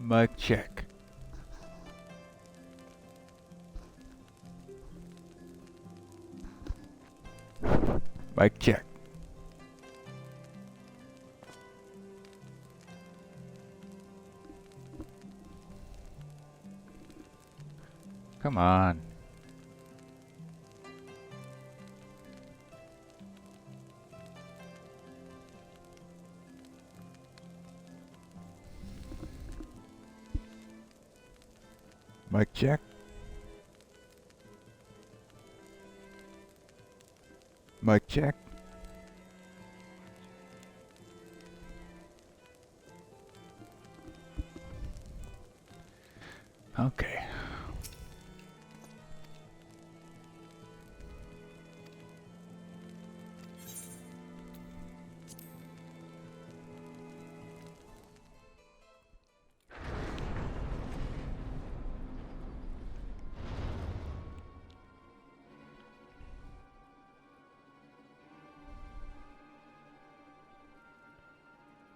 Mic check. Mic check. Come on. Mic check. Mic check. Okay.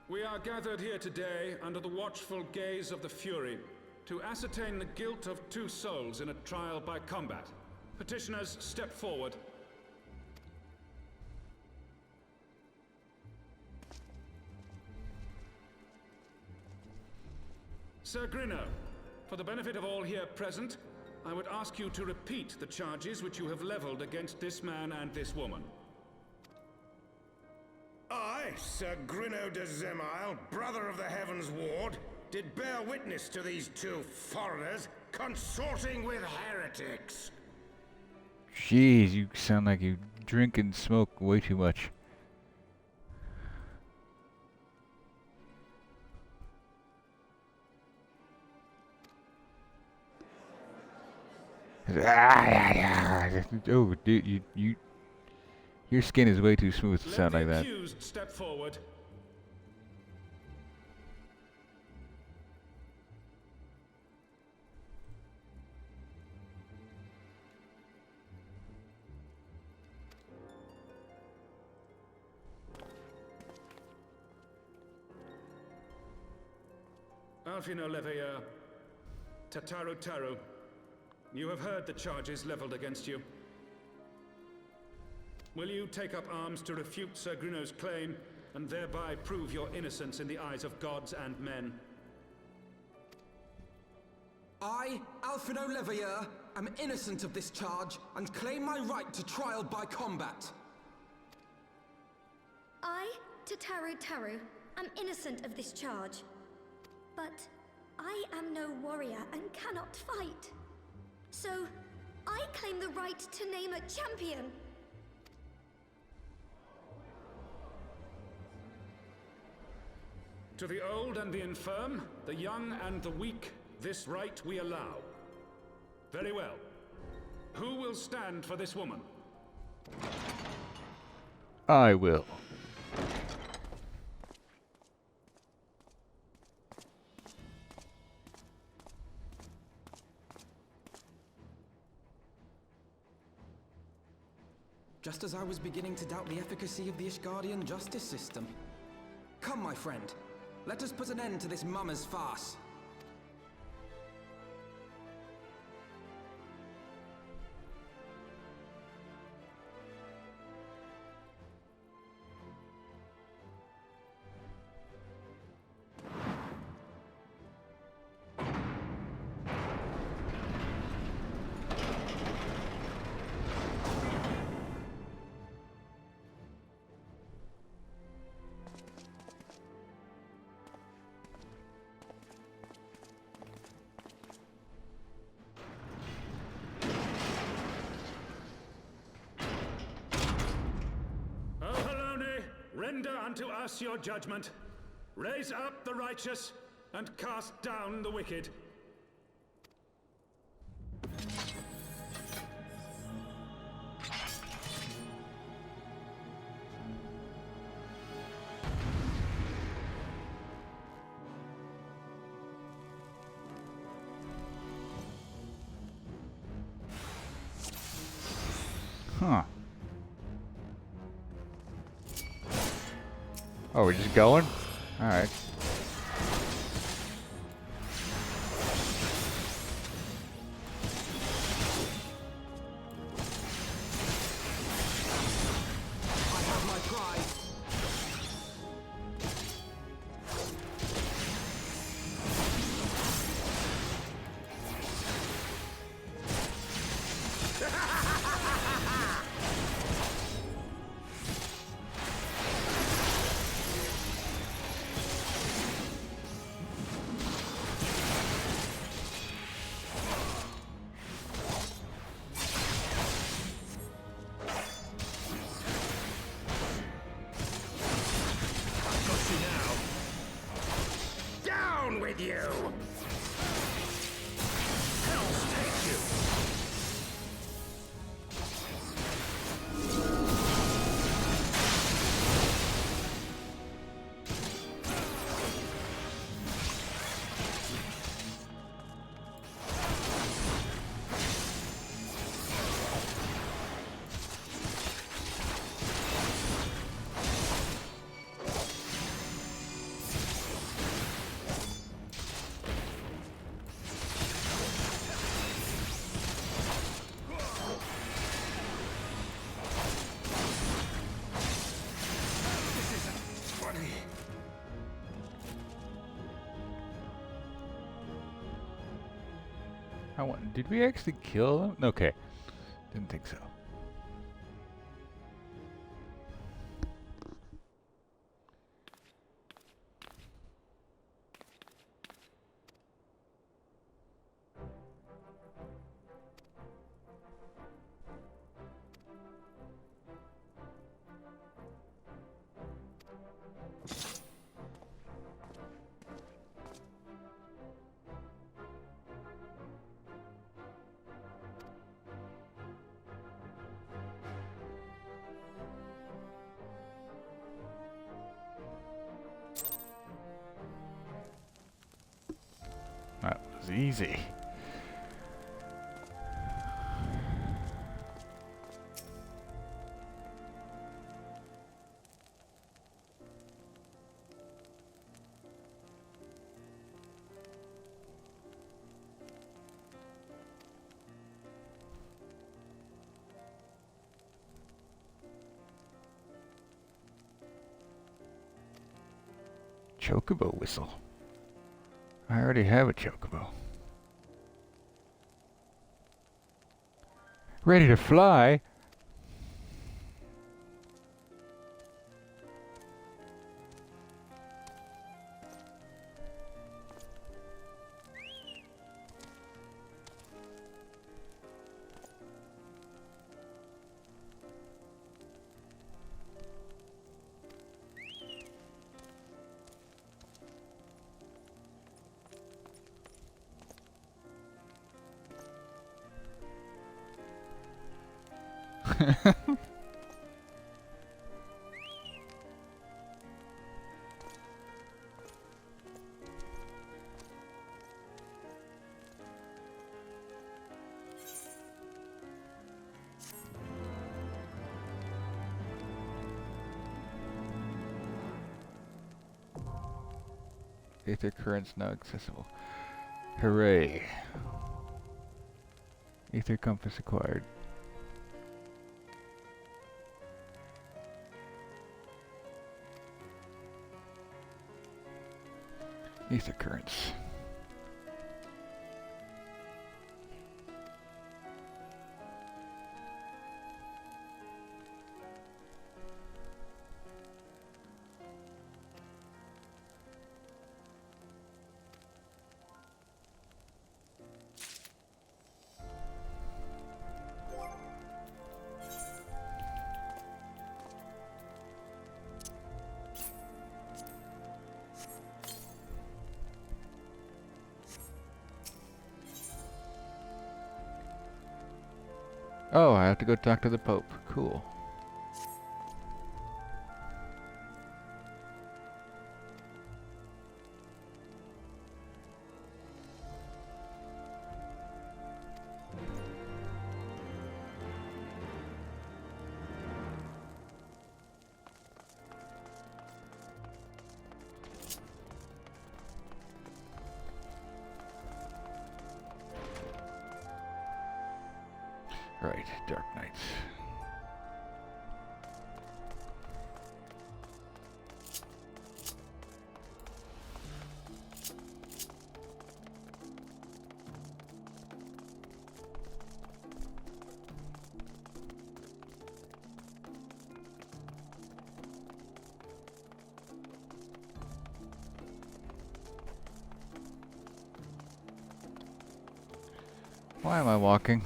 We are gathered here today under the watchful gaze of the Fury to ascertain the guilt of 2 souls in a trial by combat. Petitioners, step forward. Sir Grinno, for the benefit of all here present, I would ask you to repeat the charges which you have leveled against this man and this woman. I, Sir Grinno de Zemile, brother of the Heavensward, did bear witness to these 2 foreigners consorting with heretics. Jeez, you sound like you drink and smoke way too much. Oh, dude, your skin is way too smooth to sound like that. Let the accused step forward. Alfino Leveilleur, Tataru Taru, you have heard the charges leveled against you. Will you take up arms to refute Sir Grinno's claim, and thereby prove your innocence in the eyes of gods and men? I, Alfino Leveilleur, am innocent of this charge, and claim my right to trial by combat. I, Tataru Taru, am innocent of this charge. But I am no warrior and cannot fight. So, I claim the right to name a champion. To the old and the infirm, the young and the weak, this right we allow. Very well. Who will stand for this woman? I will. Just as I was beginning to doubt the efficacy of the Ishgardian justice system. Come, my friend. Let us put an end to this mummer's farce. Render unto us your judgment. Raise up the righteous, and cast down the wicked. Huh. Oh, we're just going? Alright. Did we actually kill them? Okay. Didn't think so. That was easy. Chocobo whistle. I already have a chocobo. Ready to fly? Aether currents now accessible. Hooray. Aether compass acquired. Aether currents. Oh, I have to go talk to the Pope. Cool. Right, Dark Knights. Why am I walking?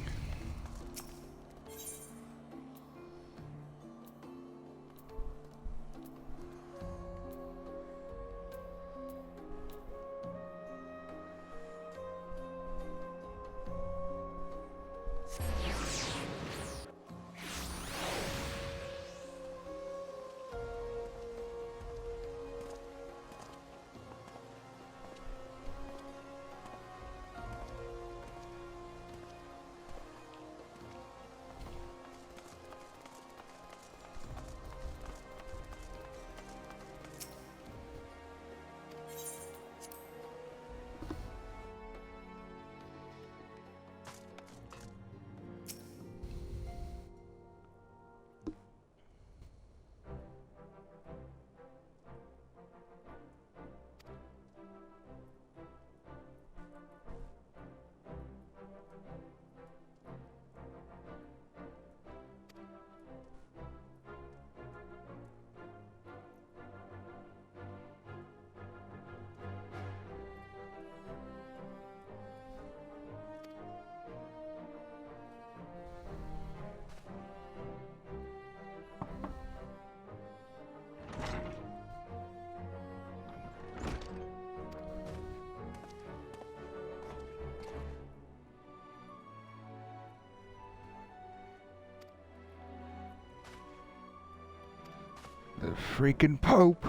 The freaking Pope.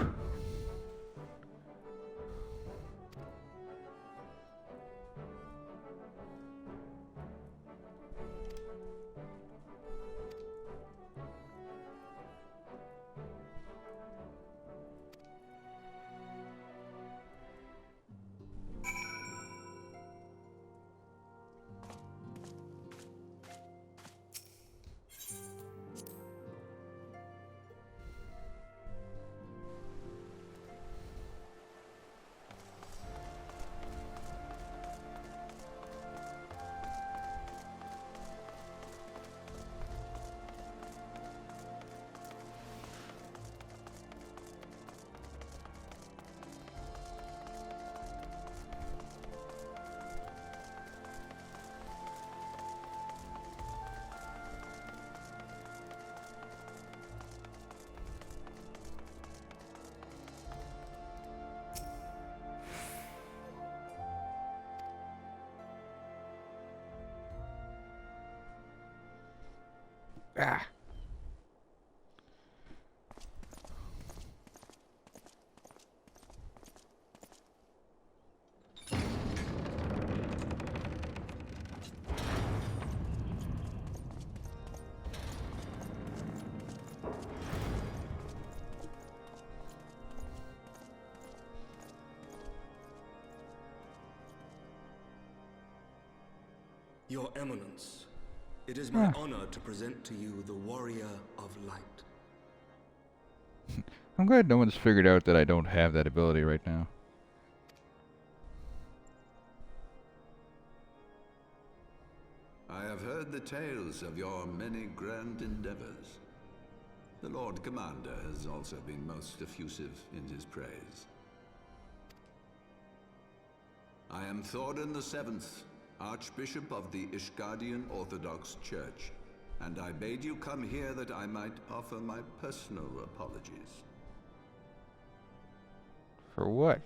Ah. Your Eminence, it is my honor to present to you the Warrior of Light. I'm glad no one's figured out that I don't have that ability right now. I have heard the tales of your many grand endeavors. The Lord Commander has also been most effusive in his praise. I am Thorin the Seventh, Archbishop of the Ishgardian Orthodox Church, and I bade you come here that I might offer my personal apologies. For what?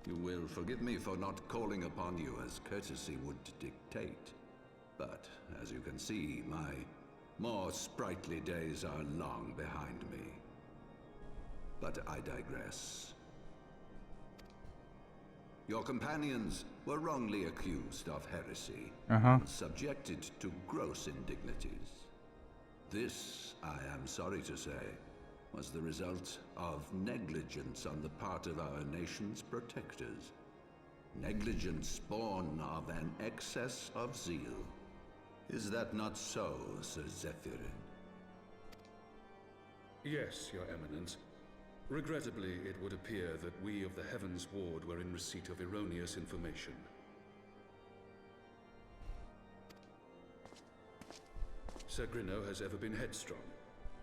You will forgive me for not calling upon you as courtesy would dictate, but as you can see, my more sprightly days are long behind me. But I digress. Your companions were wrongly accused of heresy and subjected to gross indignities. This, I am sorry to say, was the result of negligence on the part of our nation's protectors. Negligence born of an excess of zeal. Is that not so, Sir Zephyrin? Yes, Your Eminence. Regrettably, it would appear that we of the Heavensward were in receipt of erroneous information. Sir Grinno has ever been headstrong.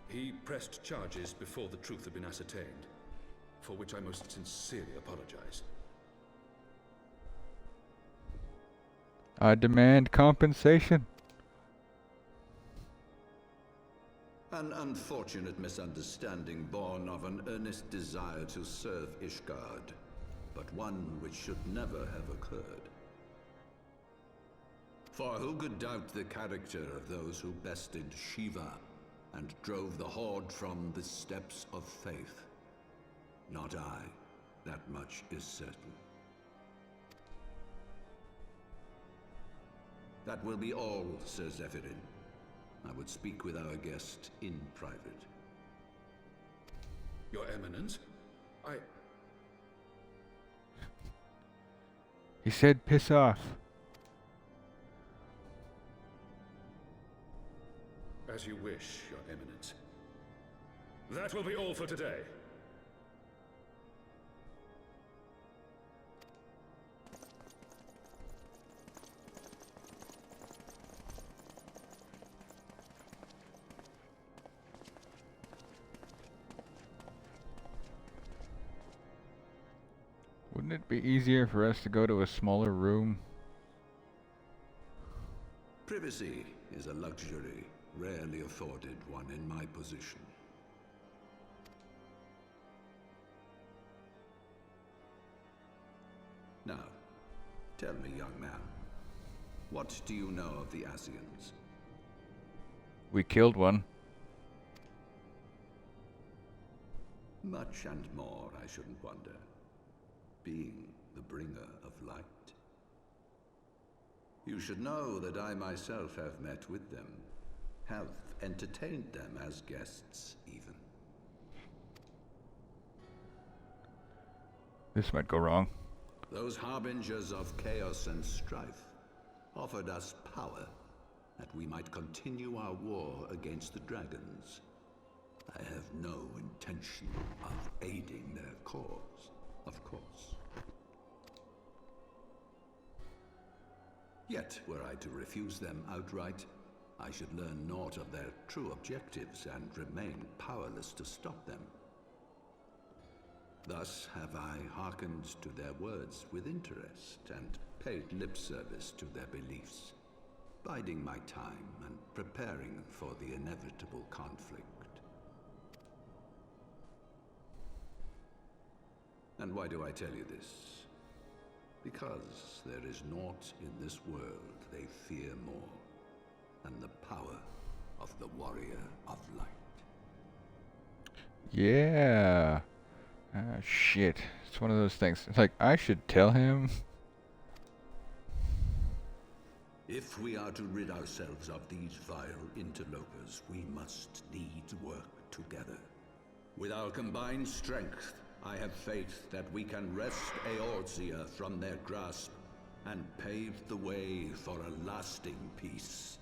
He pressed charges before the truth had been ascertained, for which I most sincerely apologize. I demand compensation. An unfortunate misunderstanding born of an earnest desire to serve Ishgard, but one which should never have occurred. For who could doubt the character of those who bested Shiva and drove the Horde from the steps of faith? Not I. That much is certain. That will be all, Sir Zephyrin. I would speak with our guest in private. Your Eminence, He said piss off. As you wish, Your Eminence. That will be all for today. Wouldn't it be easier for us to go to a smaller room? Privacy is a luxury rarely afforded one in my position. Now, tell me, young man, what do you know of the Asians? We killed one. Much and more, I shouldn't wonder. Being the bringer of light. You should know that I myself have met with them. Have entertained them as guests, even. This might go wrong. Those harbingers of chaos and strife offered us power that we might continue our war against the dragons. I have no intention of aiding their cause, of course. Yet, were I to refuse them outright, I should learn naught of their true objectives and remain powerless to stop them. Thus have I hearkened to their words with interest and paid lip service to their beliefs, biding my time and preparing for the inevitable conflict. And why do I tell you this? Because there is naught in this world they fear more than the power of the Warrior of Light. Yeah. Ah, shit. It's one of those things. It's like, I should tell him. If we are to rid ourselves of these vile interlopers, we must needs work together. With our combined strength, I have faith that we can wrest Eorzea from their grasp and pave the way for a lasting peace.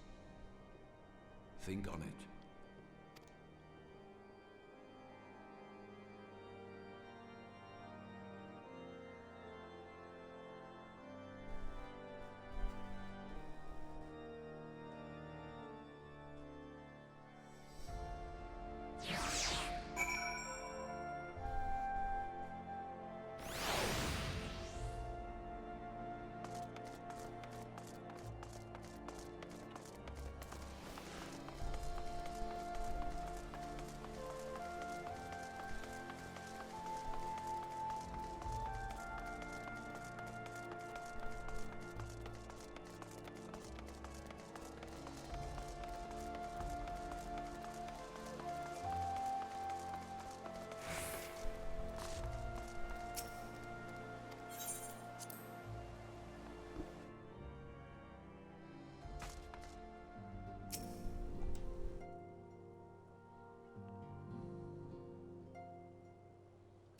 Think on it.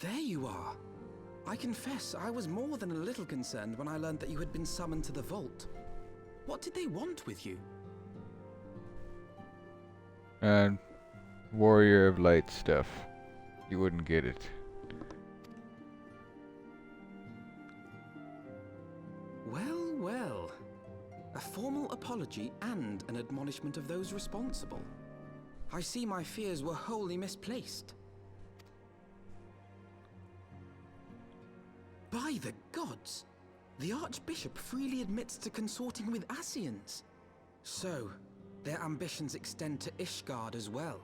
There you are. I confess, I was more than a little concerned when I learned that you had been summoned to the vault. What did they want with you? Warrior of Light stuff. You wouldn't get it. Well, well. A formal apology and an admonishment of those responsible. I see my fears were wholly misplaced. By the gods! The Archbishop freely admits to consorting with Ascians. So, their ambitions extend to Ishgard as well.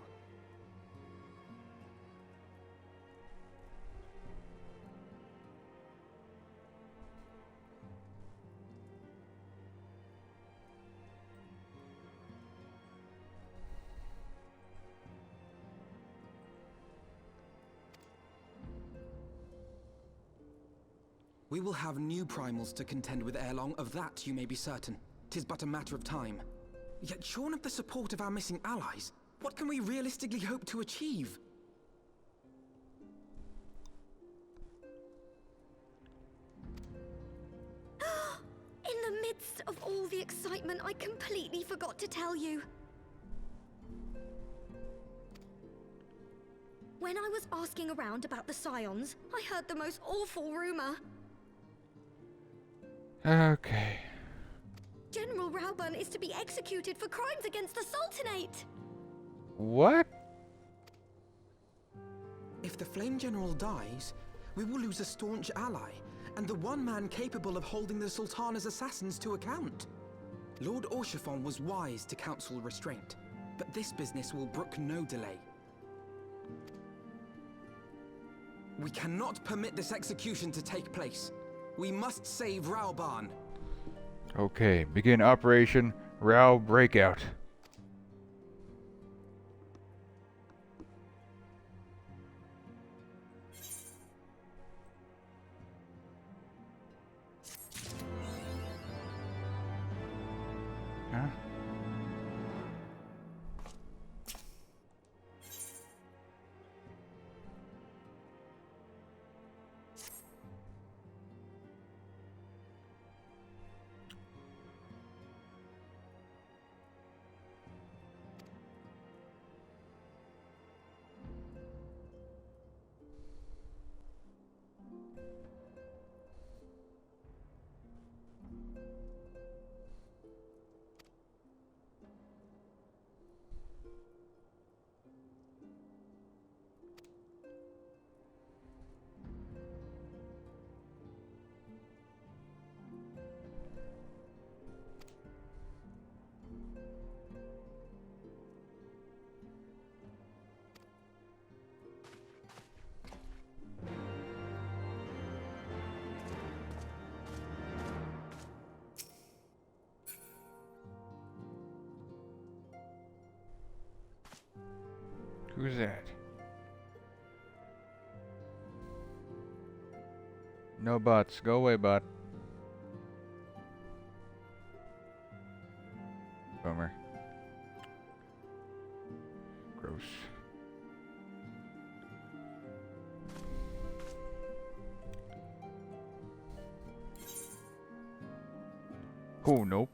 We will have new primals to contend with ere long, of that you may be certain. 'Tis but a matter of time. Yet shorn of the support of our missing allies, what can we realistically hope to achieve? In the midst of all the excitement, I completely forgot to tell you. When I was asking around about the Scions, I heard the most awful rumor. Okay. General Rauburn is to be executed for crimes against the Sultanate! What? If the Flame General dies, we will lose a staunch ally, and the one man capable of holding the Sultana's assassins to account. Lord Orshafon was wise to counsel restraint, but this business will brook no delay. We cannot permit this execution to take place. We must save Rauburn. Okay, begin Operation Rao Breakout. Who's that? No bots. Go away, bot. Bummer. Gross. Oh, nope.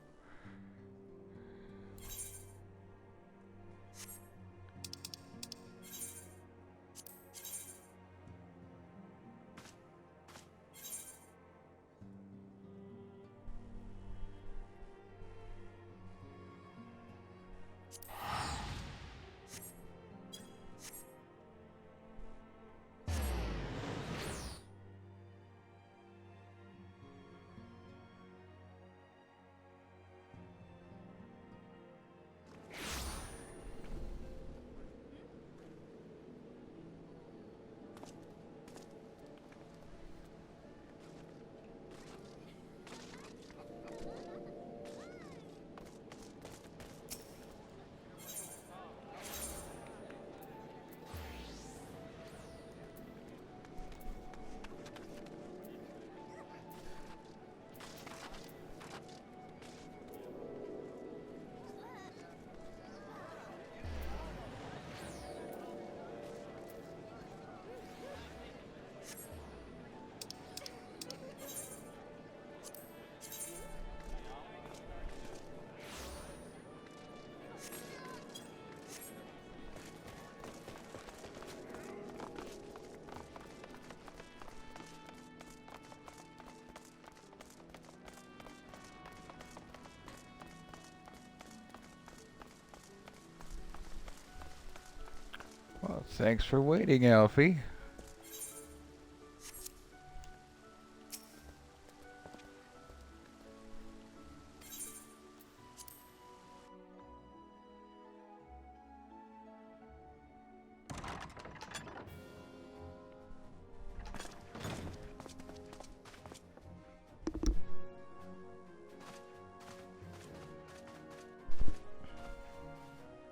Well, thanks for waiting, Alfie.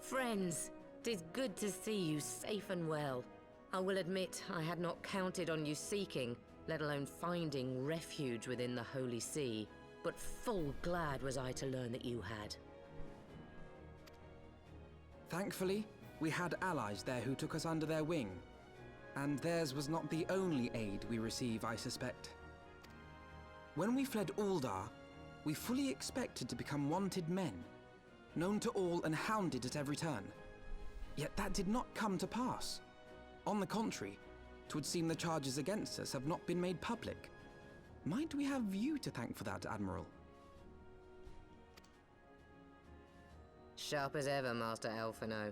Friends, 'tis good to see you safe and well. I will admit I had not counted on you seeking, let alone finding refuge within the Holy See, but full glad was I to learn that you had. Thankfully, we had allies there who took us under their wing. And theirs was not the only aid we receive, I suspect. When we fled Uldar, we fully expected to become wanted men, known to all and hounded at every turn. Yet that did not come to pass. On the contrary, 'twould seem the charges against us have not been made public. Might we have you to thank for that, Admiral? Sharp as ever, Master Elfino.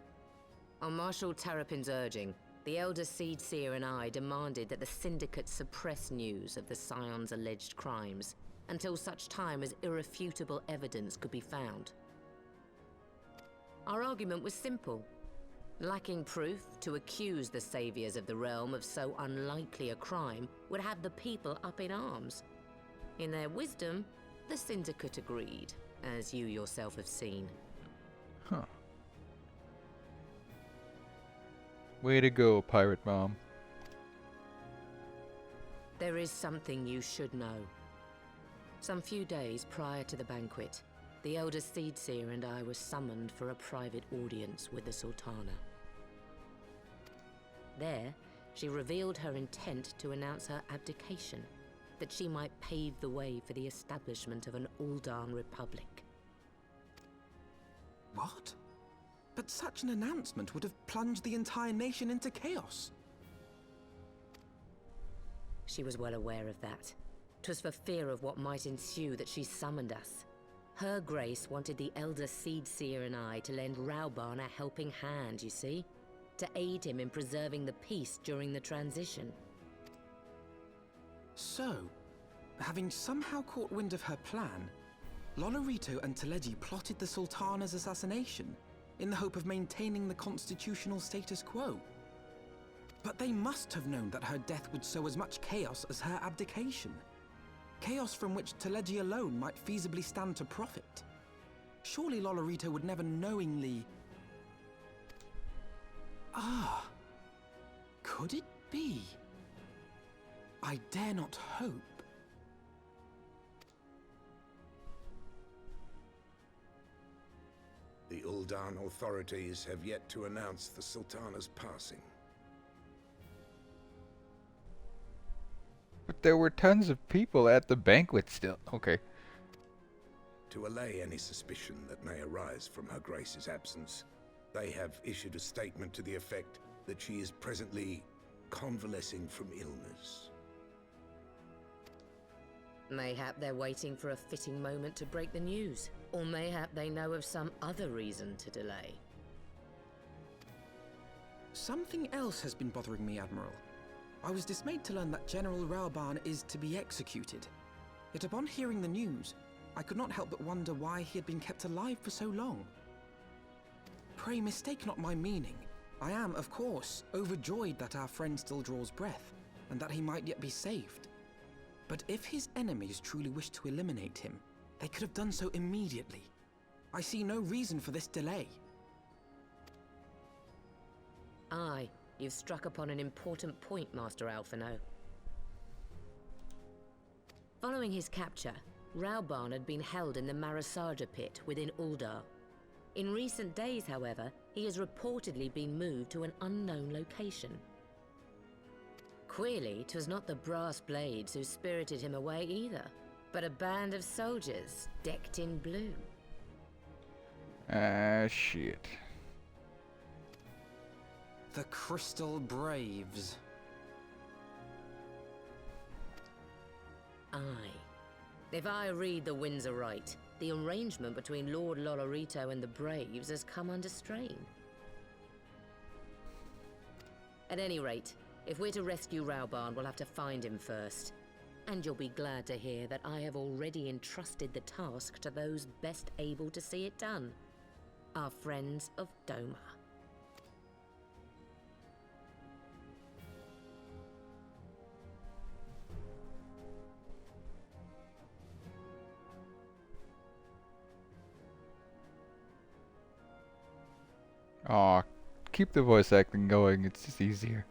On Marshal Terrapin's urging, the Elder Seedseer and I demanded that the Syndicate suppress news of the Scion's alleged crimes until such time as irrefutable evidence could be found. Our argument was simple. Lacking proof, to accuse the saviors of the realm of so unlikely a crime would have the people up in arms. In their wisdom, the Syndicate agreed, as you yourself have seen. Huh. Way to go, Pirate Mom. There is something you should know. Some few days prior to the banquet, the Elder Seedseer and I were summoned for a private audience with the Sultana. There, she revealed her intent to announce her abdication, that she might pave the way for the establishment of an Uldan Republic. What? But such an announcement would have plunged the entire nation into chaos. She was well aware of that. 'Twas for fear of what might ensue that she summoned us. Her Grace wanted the Elder Seedseer and I to lend Rauban a helping hand, you see? To aid him in preserving the peace during the transition. So, having somehow caught wind of her plan, Lolorito and Teleji plotted the Sultana's assassination in the hope of maintaining the constitutional status quo. But they must have known that her death would sow as much chaos as her abdication. Chaos from which Teleji alone might feasibly stand to profit. Surely Lolorito would never knowingly... Could it be? I dare not hope. The Uldan authorities have yet to announce the Sultana's passing. But there were tons of people at the banquet still. Okay. To allay any suspicion that may arise from Her Grace's absence, they have issued a statement to the effect that she is presently convalescing from illness. Mayhap they're waiting for a fitting moment to break the news. Or mayhap they know of some other reason to delay. Something else has been bothering me, Admiral. I was dismayed to learn that General Raoban is to be executed. Yet upon hearing the news, I could not help but wonder why he had been kept alive for so long. Pray mistake not my meaning. I am, of course, overjoyed that our friend still draws breath, and that he might yet be saved. But if his enemies truly wished to eliminate him, they could have done so immediately. I see no reason for this delay. Aye, you've struck upon an important point, Master Alphino. Following his capture, Raoban had been held in the Marasaja pit within Uldar. In recent days, however, he has reportedly been moved to an unknown location. Queerly, 'twas not the brass blades who spirited him away either, but a band of soldiers decked in blue. Shit. The Crystal Braves. Aye. If I read the winds aright, the arrangement between Lord Lolorito and the Braves has come under strain. At any rate, if we're to rescue Raoban, we'll have to find him first. And you'll be glad to hear that I have already entrusted the task to those best able to see it done. Our friends of Doma. Aw, keep the voice acting going, it's just easier.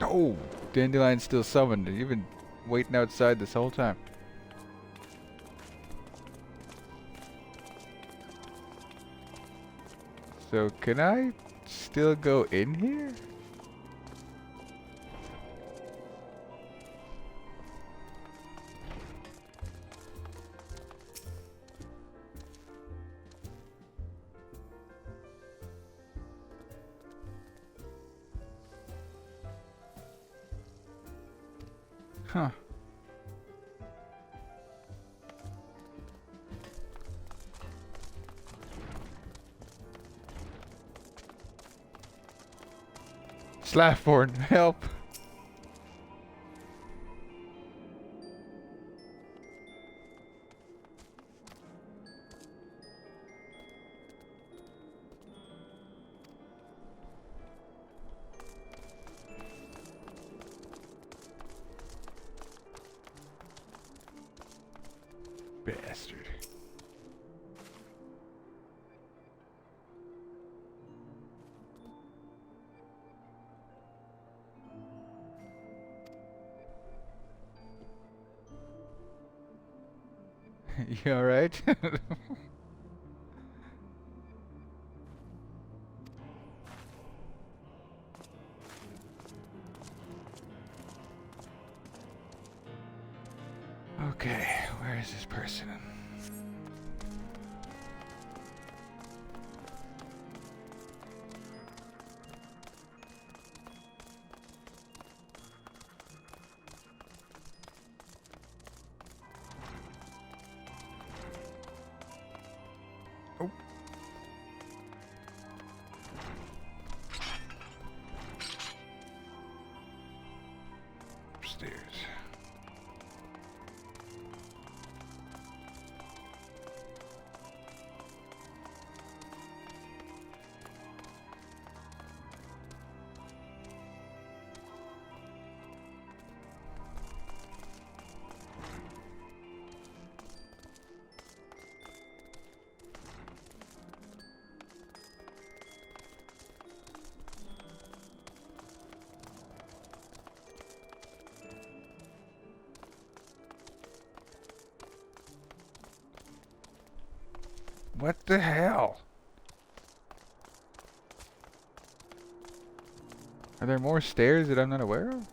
Oh, Dandelion's still summoned. You've been waiting outside this whole time. So can I still go in here? Huh. Slafford, help! Bastard. You alright? Okay, where is this person? Oh. Upstairs. What the hell? Are there more stairs that I'm not aware of?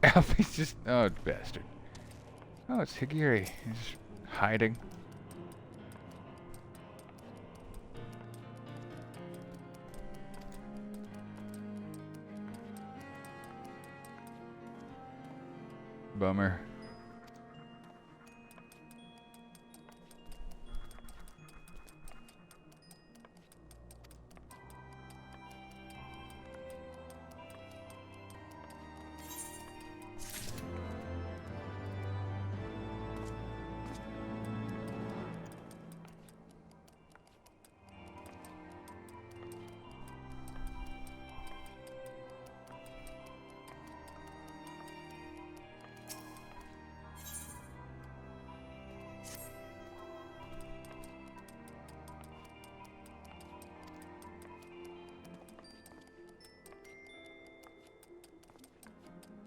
Alfie's just... Oh, bastard. Oh, it's Higiri. He's hiding. Bummer.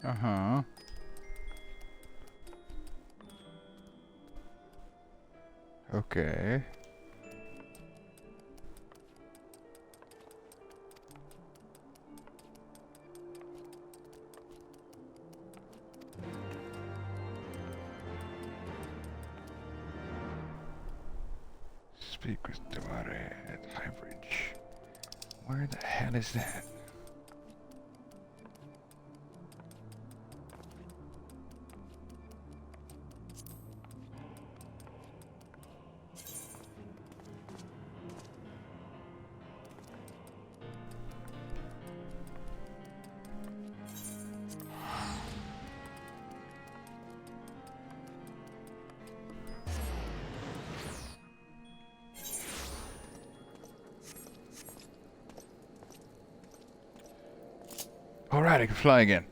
Uh-huh. Okay. Speak with Deware at Highbridge. Where the hell is that? Alright, I can fly again.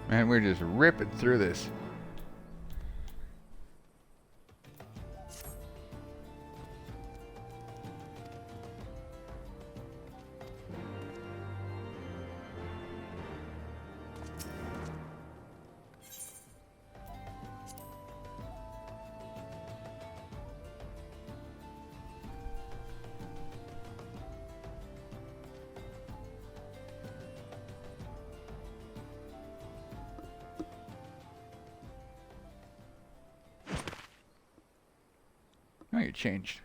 Man, we're just ripping through this. Oh, you changed.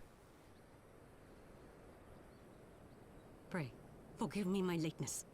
Pray, forgive me my lateness.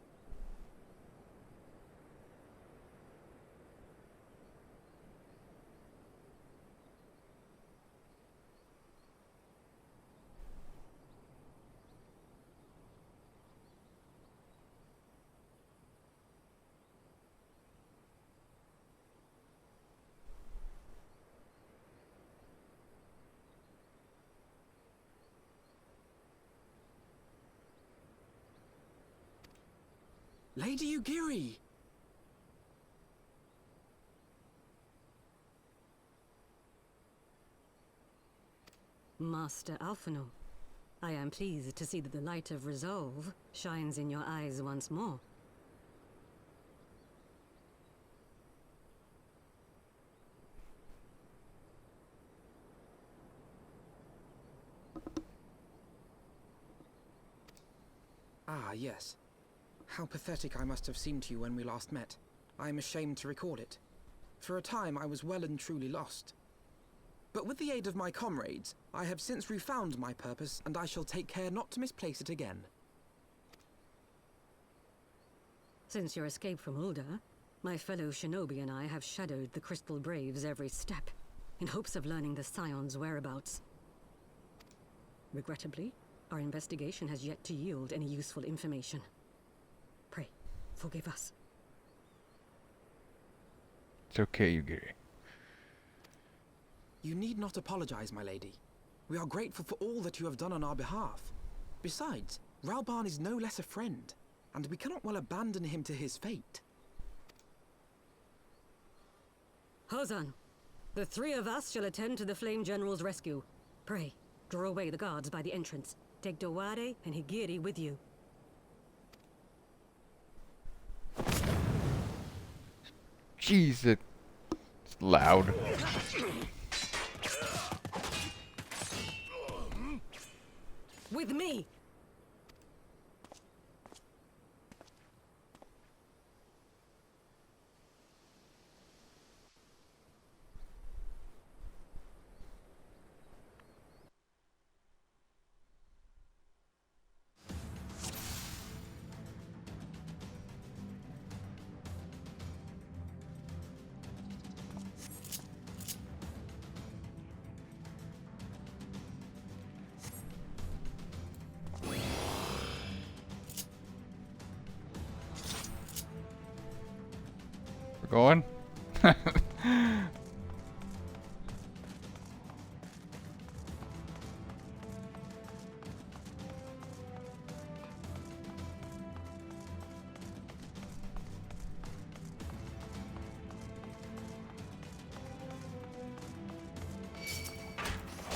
Lady Ugiri! Master Alphino, I am pleased to see that the light of resolve shines in your eyes once more. Ah, yes. How pathetic I must have seemed to you when we last met. I am ashamed to record it. For a time I was well and truly lost. But with the aid of my comrades, I have since refound my purpose, and I shall take care not to misplace it again. Since your escape from Ulda, my fellow shinobi and I have shadowed the Crystal Braves every step, in hopes of learning the Scion's whereabouts. Regrettably, our investigation has yet to yield any useful information. Pray, forgive us. It's okay, Ugiri. You need not apologize, my lady. We are grateful for all that you have done on our behalf. Besides, Rauban is no less a friend, and we cannot well abandon him to his fate. Hozan, the three of us shall attend to the Flame General's rescue. Pray, draw away the guards by the entrance. Take Dowade and Higiri with you. Jeez, it's loud. With me! We're going?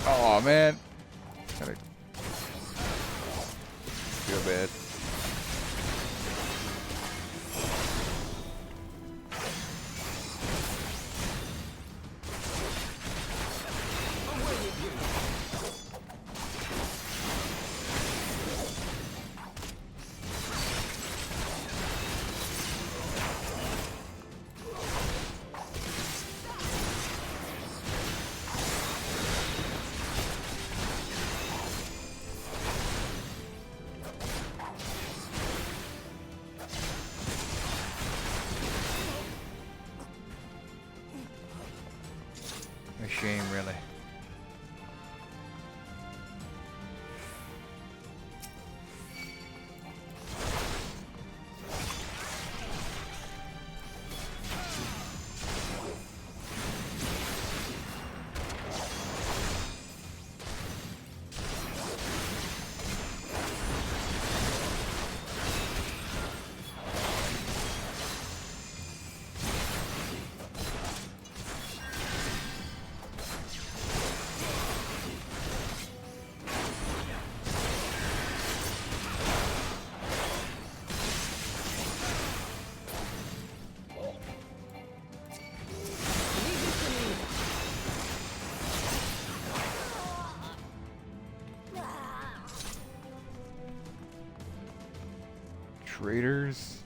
Oh man, gotta feel bad. A shame, really. Traitors.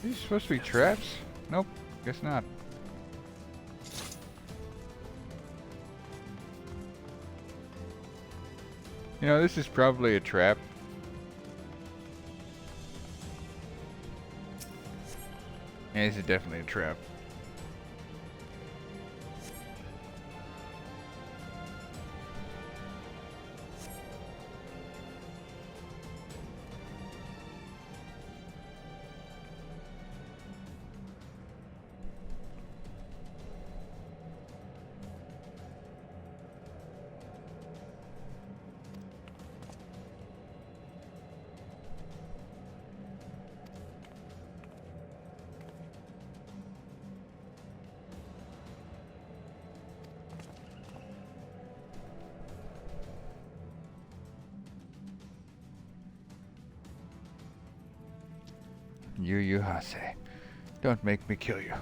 These supposed to be traps? Nope, guess not. You know, this is probably a trap. Yeah, this is definitely a trap. Yu Hase. Don't make me kill you.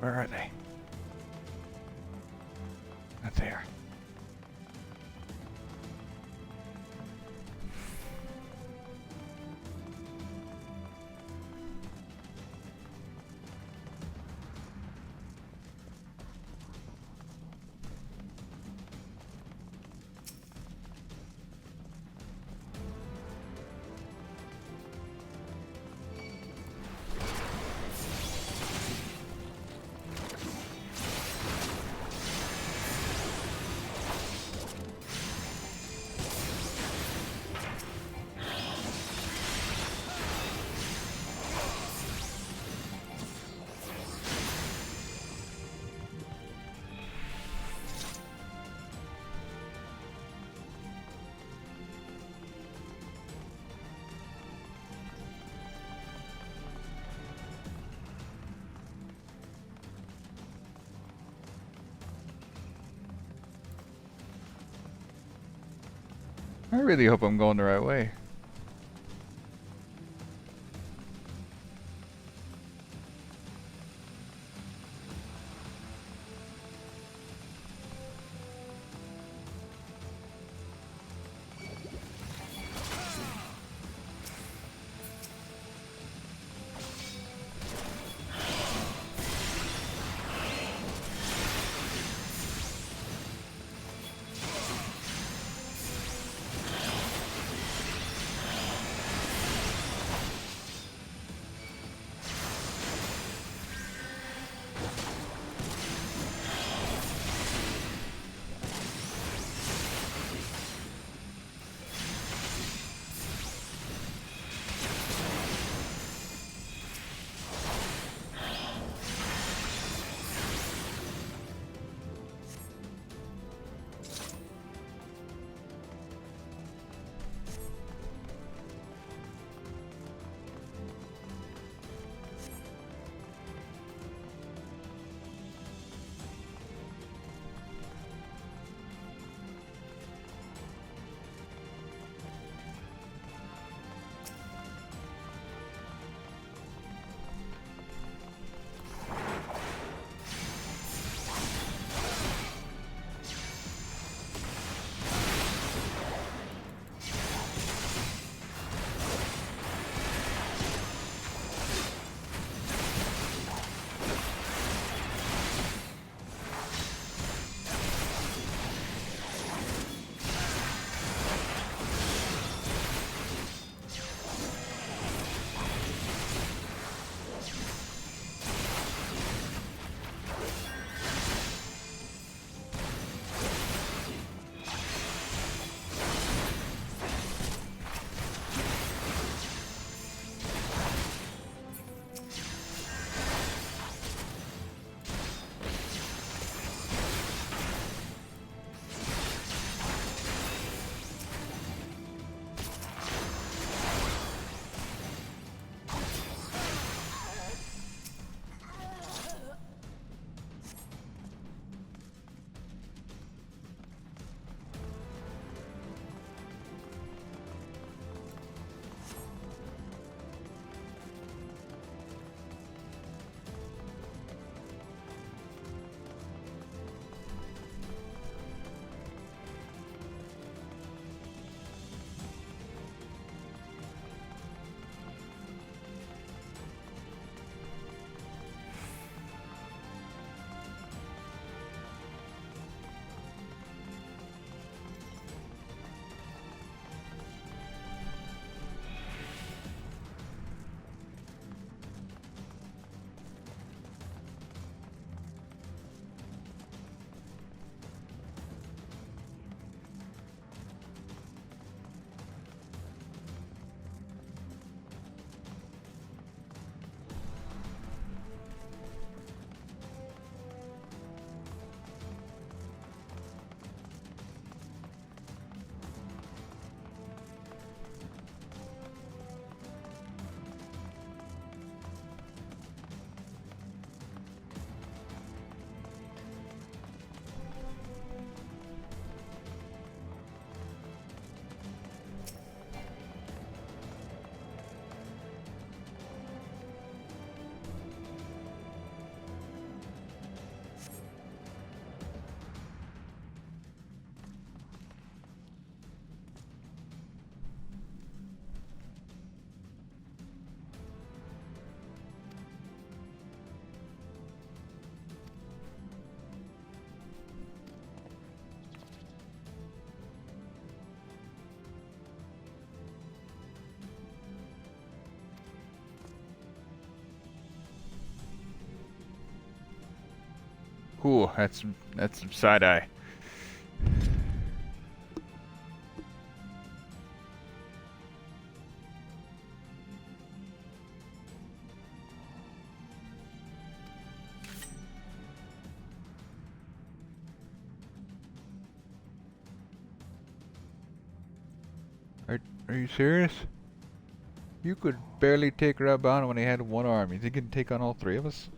Where are they? Not there. I really hope I'm going the right way. Cool. That's some side eye. Are you serious? You could barely take Raban when he had one arm. You think he can take on all three of us?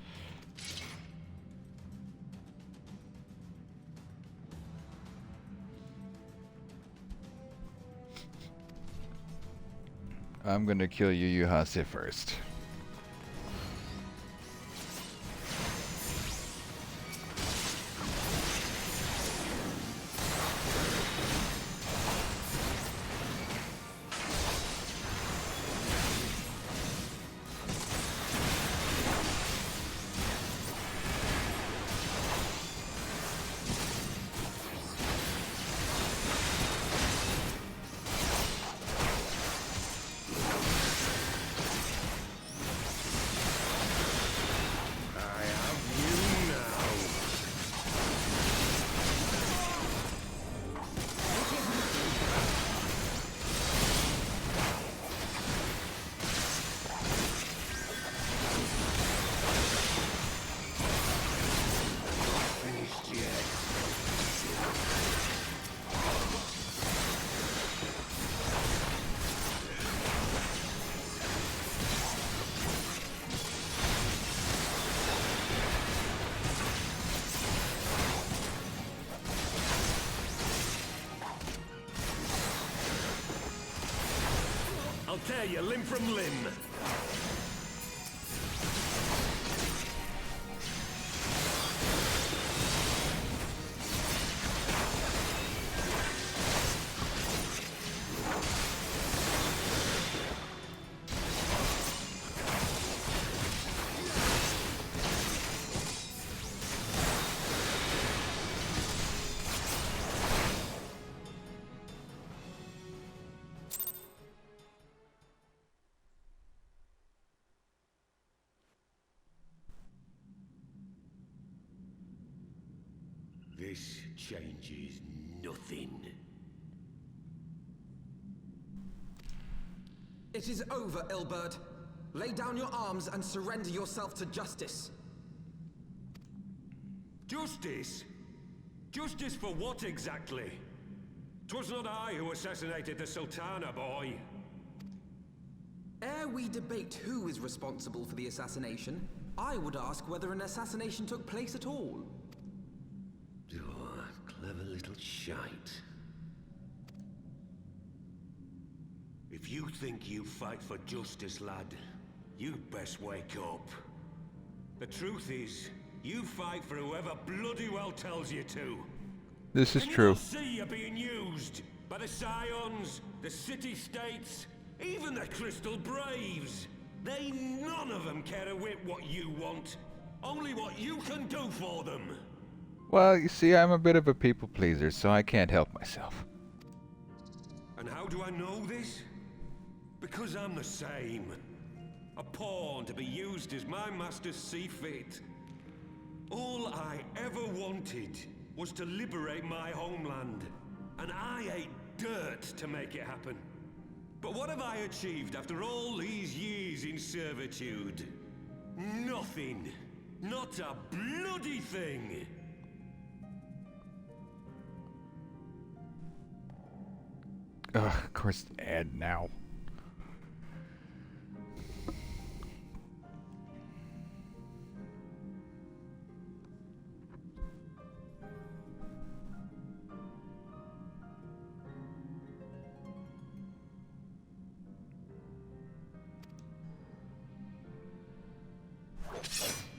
I'm gonna kill you, Yuhase, first. I'll tear you limb from limb. This changes nothing. It is over, Ilberd. Lay down your arms and surrender yourself to justice. Justice? Justice for what exactly? 'Twas not I who assassinated the Sultana, boy. Ere we debate who is responsible for the assassination, I would ask whether an assassination took place at all. Oh, clever little shite. If you think you fight for justice, lad, you'd best wake up. The truth is, you fight for whoever bloody well tells you to. This is Can true. You not see you're being used by the Scions, the city-states, even the Crystal Braves? They none of them care a whit what you want, only what you can do for them. Well, you see, I'm a bit of a people pleaser, so I can't help myself. And how do I know this? Because I'm the same. A pawn to be used as my masters see fit. All I ever wanted was to liberate my homeland, and I ate dirt to make it happen. But what have I achieved after all these years in servitude? Nothing. Not a bloody thing. Ugh, of course, ad now.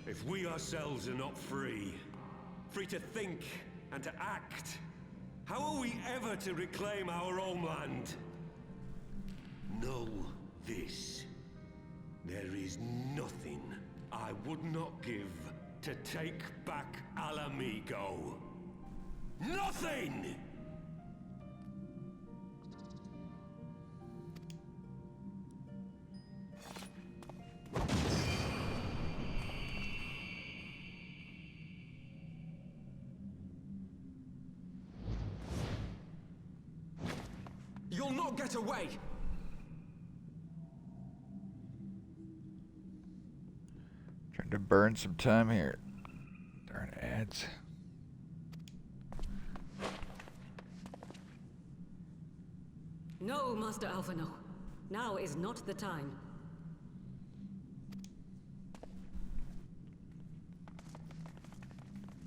If we ourselves are not free, free to think and to act, how are we ever to reclaim our homeland? Know this. There is nothing I would not give to take back Alamigo. Nothing! will not get away! Trying to burn some time here. Darn ads. No, Master Alpha, no. Now is not the time.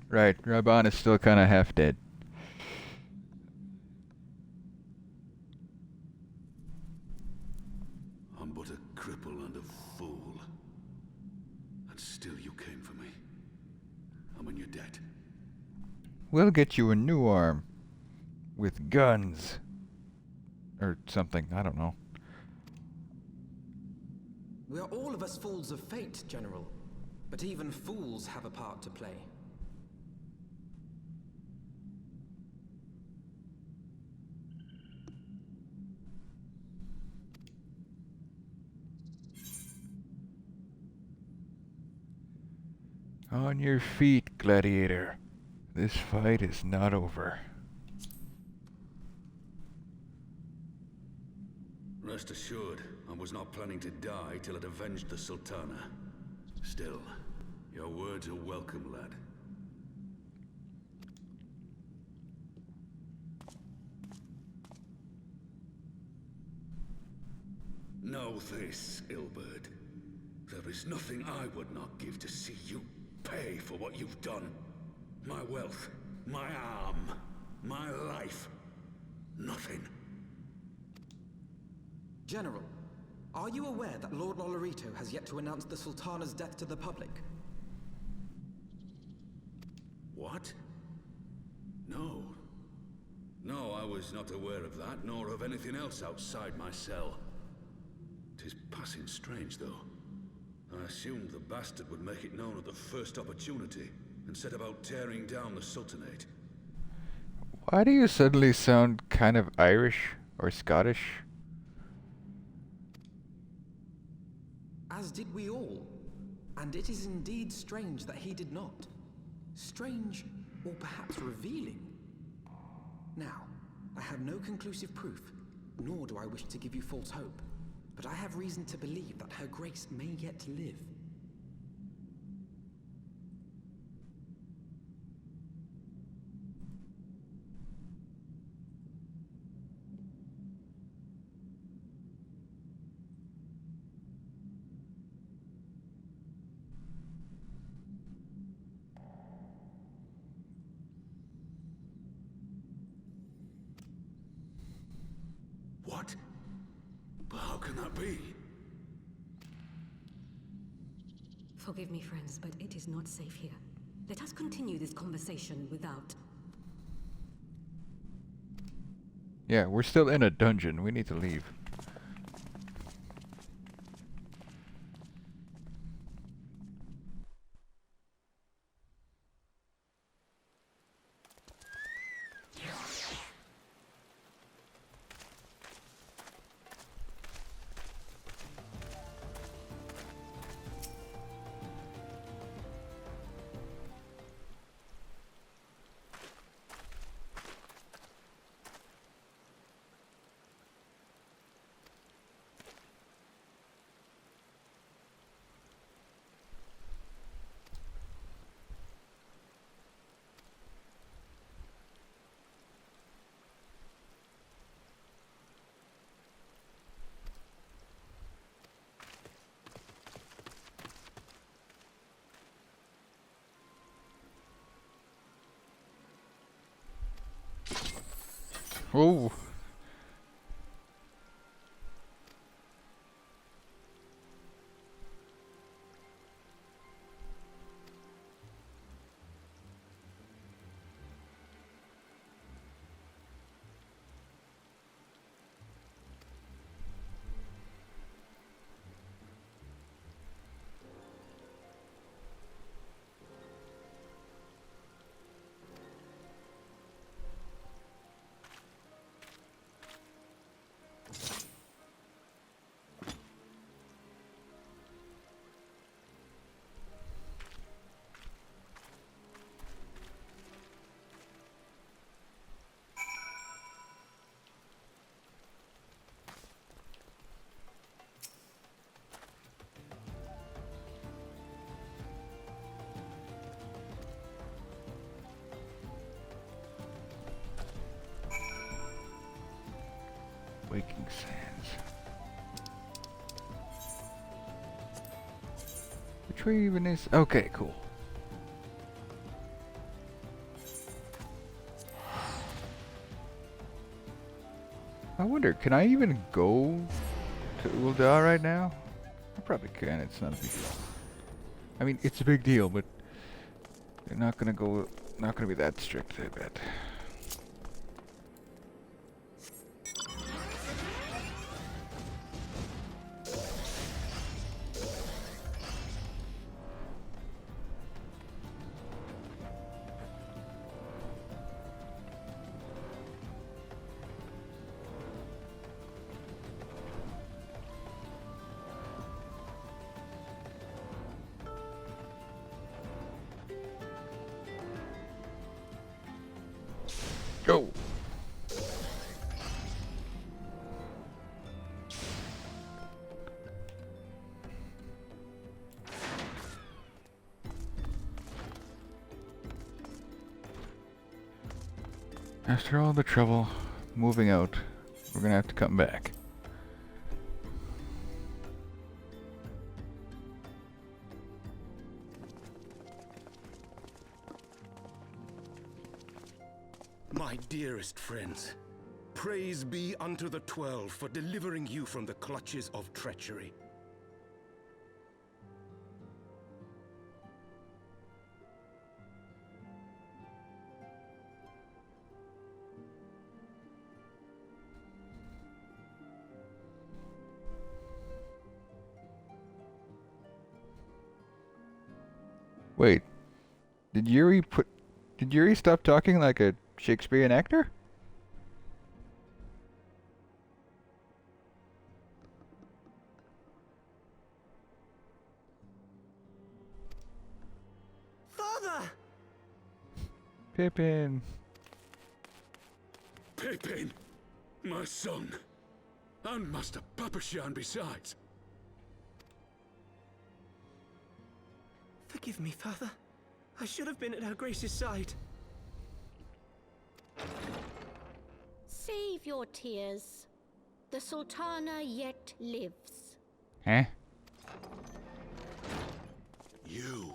Right, Raban is still kind of half dead. I'm but a cripple and a fool. And still you came for me. I'm in your debt. We'll get you a new arm. With guns. Or something, I don't know. We are all of us fools of fate, General. But even fools have a part to play. On your feet, gladiator. This fight is not over. Rest assured, I was not planning to die till I'd avenged the Sultana. Still, your words are welcome, lad. Know this, Ilberd. There is nothing I would not give to see you pay for what you've done. My wealth, my arm, my life. Nothing. General, are you aware that Lord Lolorito has yet to announce the Sultana's death to the public? What? No. No, I was not aware of that, nor of anything else outside my cell. 'Tis passing strange, though. I assumed the bastard would make it known at the first opportunity, and set about tearing down the Sultanate. Why do you suddenly sound kind of Irish or Scottish? As did we all. And it is indeed strange that he did not. Strange, or perhaps revealing. Now, I have no conclusive proof, nor do I wish to give you false hope. But I have reason to believe that Her Grace may yet live. What? But how can that be? Forgive me, friends, but it is not safe here. Let us continue this conversation without... Yeah, we're still in a dungeon. We need to leave. Oh. Waking Sands. Which way even is? Okay, cool. I wonder, can I even go to Ul'dah right now? I probably can. It's not a big deal. I mean, it's a big deal, but they're not gonna go. Not gonna be that strict, I bet. Go! After all the trouble moving out, we're gonna have to come back. My dearest friends, praise be unto the 12 for delivering you from the clutches of treachery. Wait, did Yuri stop talking like a Shakespearean actor? Father! Pippin. Pippin, my son, and Master Papashan besides. Forgive me, Father. I should have been at Her Grace's side. Save your tears. The Sultana yet lives. Huh? You.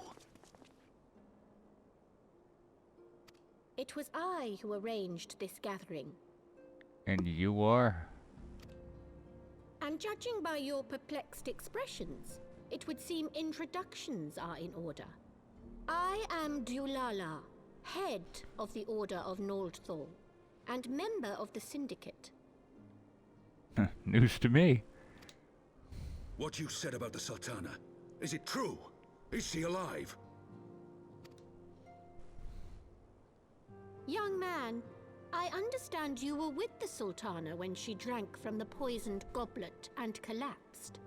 It was I who arranged this gathering. And you are? And judging by your perplexed expressions, it would seem introductions are in order. I am Dulala, head of the Order of Noldthal, and member of the Syndicate. News to me. What you said about the Sultana, is it true? Is she alive? Young man, I understand you were with the Sultana when she drank from the poisoned goblet and collapsed.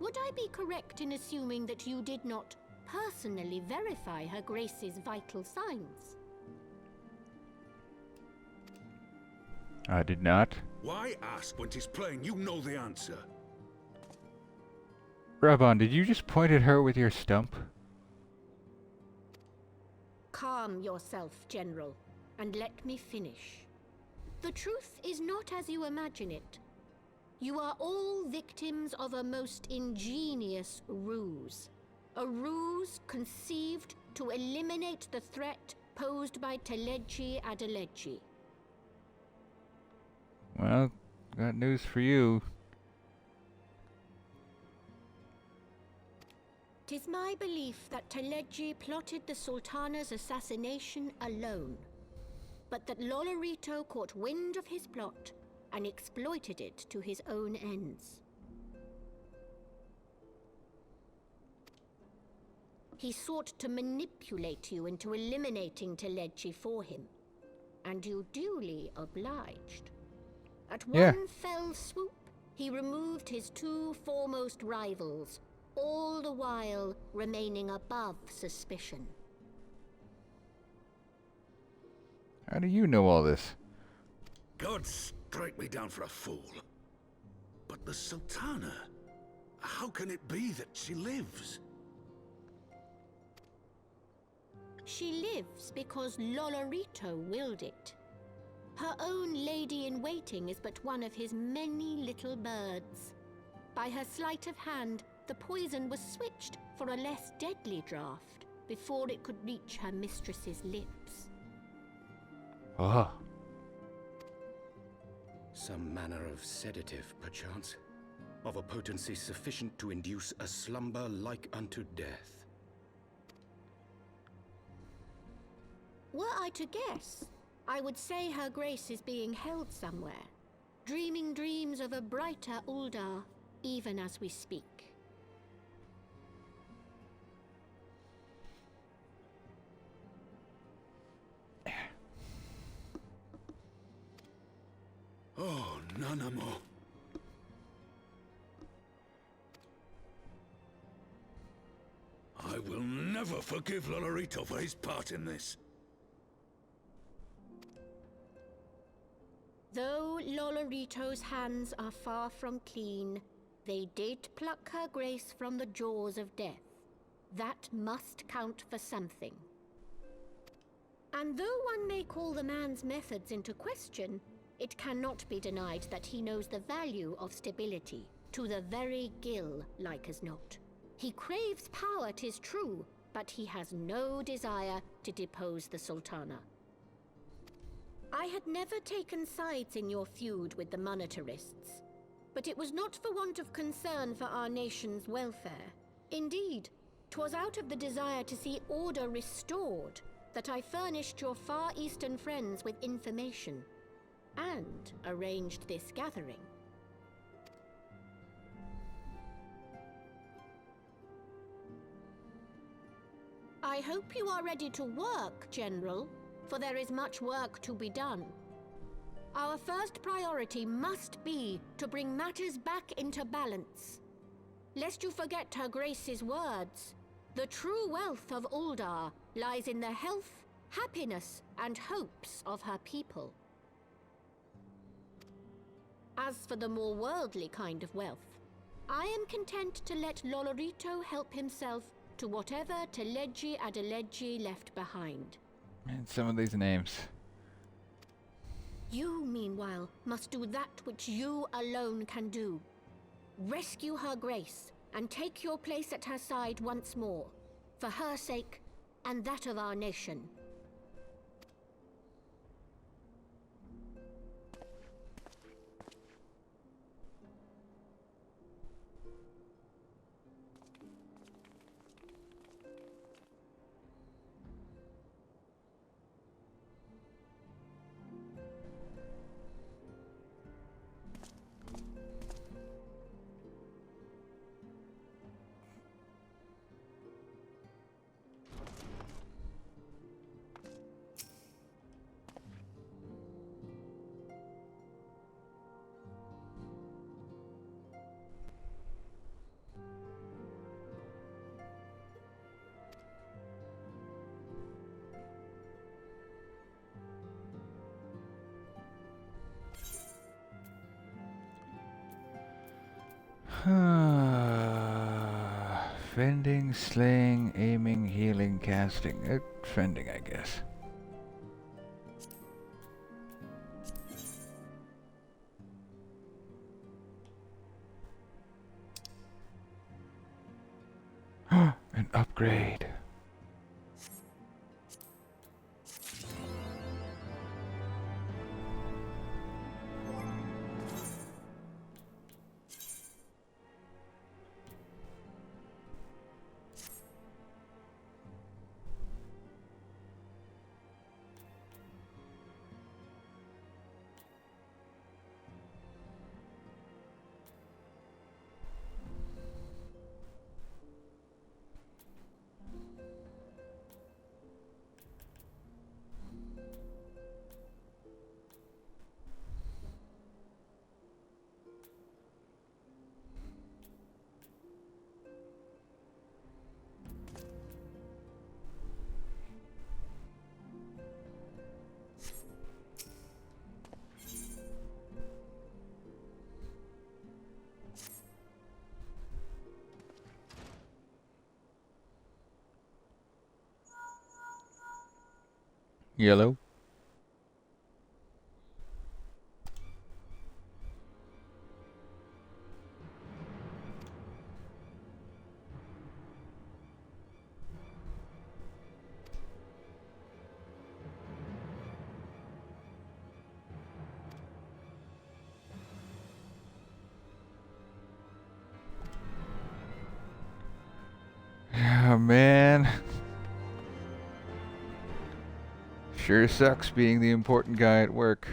Would I be correct in assuming that you did not personally verify Her Grace's vital signs? I did not. Why ask when 'tis plain you know the answer? Rabon, did you just point at her with your stump? Calm yourself, General, and let me finish. The truth is not as you imagine it. You are all victims of a most ingenious ruse. A ruse conceived to eliminate the threat posed by Teleji Adeleji. Well, got news for you. 'Tis my belief that Teleji plotted the Sultana's assassination alone, but that Lolorito caught wind of his plot and exploited it to his own ends. He sought to manipulate you into eliminating Teleji for him, and you duly obliged. At one fell swoop, he removed his two foremost rivals, all the while remaining above suspicion. How do you know all this? God strike me down for a fool. But the Sultana, how can it be that she lives? She lives because Lolorito willed it. Her own lady in waiting is but one of his many little birds. By her sleight of hand, the poison was switched for a less deadly draught before it could reach her mistress's lips. Ah. Some manner of sedative, perchance, of a potency sufficient to induce a slumber like unto death. Were I to guess, I would say her grace is being held somewhere, dreaming dreams of a brighter Uldar, even as we speak. Oh, Nanamo. I will never forgive Lolorito for his part in this. Though Lolorito's hands are far from clean, they did pluck her grace from the jaws of death. That must count for something. And though one may call the man's methods into question, it cannot be denied that he knows the value of stability, to the very gill, like as not. He craves power, 'tis true, but he has no desire to depose the Sultana. I had never taken sides in your feud with the monetarists, but it was not for want of concern for our nation's welfare. Indeed, 'twas out of the desire to see order restored that I furnished your Far Eastern friends with information, and arranged this gathering. I hope you are ready to work, General, for there is much work to be done. Our first priority must be to bring matters back into balance. Lest you forget Her Grace's words, the true wealth of Uldar lies in the health, happiness, and hopes of her people. As for the more worldly kind of wealth, I am content to let Lolorito help himself to whatever Teleji Adeleji left behind. Man, some of these names. You, meanwhile, must do that which you alone can do. Rescue Her Grace and take your place at her side once more, for her sake and that of our nation. Fending, slaying, aiming, healing, casting. Fending, I guess. An upgrade. Yellow. Sure sucks being the important guy at work.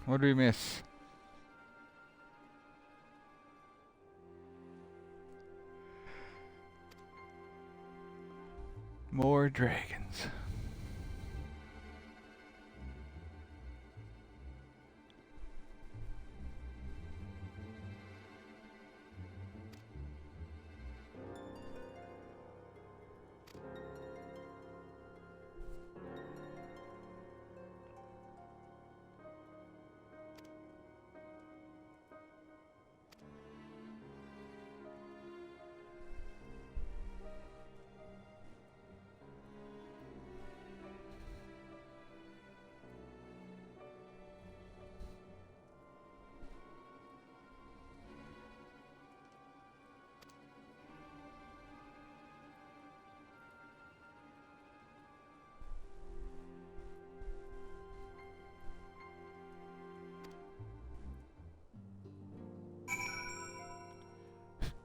What do we miss? More dragons.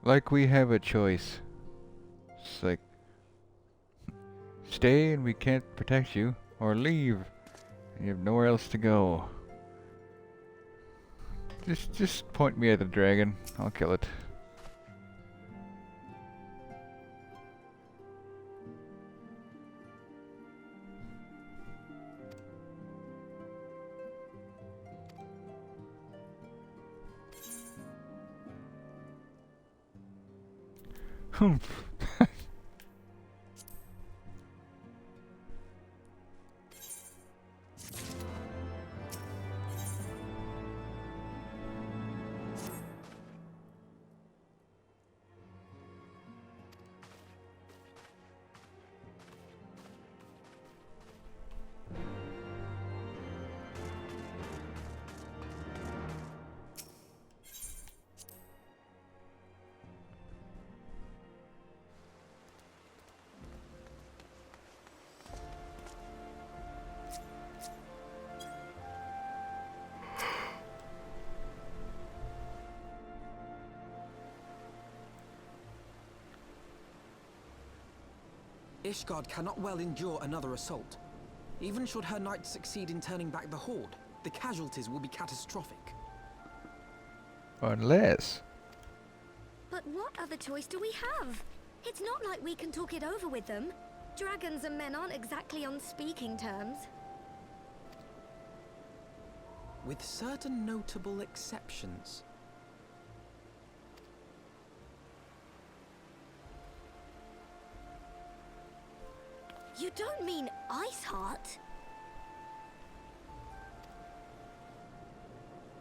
Like we have a choice. It's like, stay and we can't protect you, or leave and you have nowhere else to go. Just point me at the dragon. I'll kill it. Humph. Ishgard cannot well endure another assault. Even should her knights succeed in turning back the Horde, the casualties will be catastrophic. Unless... But what other choice do we have? It's not like we can talk it over with them. Dragons and men aren't exactly on speaking terms. With certain notable exceptions. You don't mean Iceheart?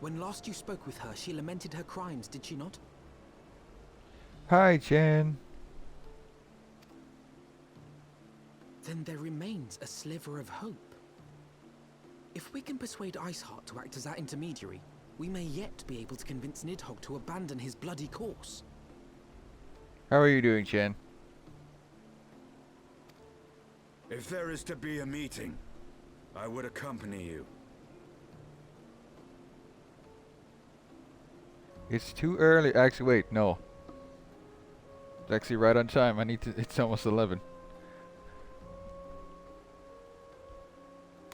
When last you spoke with her, she lamented her crimes, did she not? Hi, Jen. Then there remains a sliver of hope. If we can persuade Iceheart to act as our intermediary, we may yet be able to convince Nidhogg to abandon his bloody course. How are you doing, Jen? If there is to be a meeting, I would accompany you. It's too early. Actually, wait, no. It's actually right on time. I need to. It's almost 11.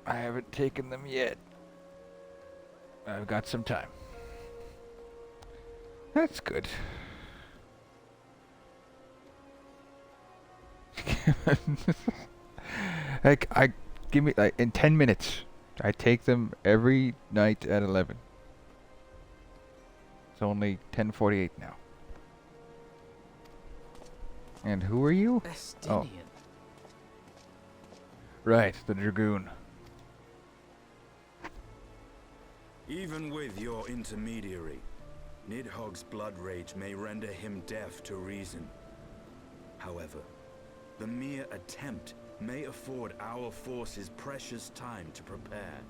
I haven't taken them yet. I've got some time. That's good. Give me in 10 minutes. I take them every night at 11. It's only 10:48 now. And who are you? Estinian. Oh. Right, the Dragoon. Even with your intermediary, Nidhogg's blood rage may render him deaf to reason. However, the mere attempt may afford our forces precious time to prepare.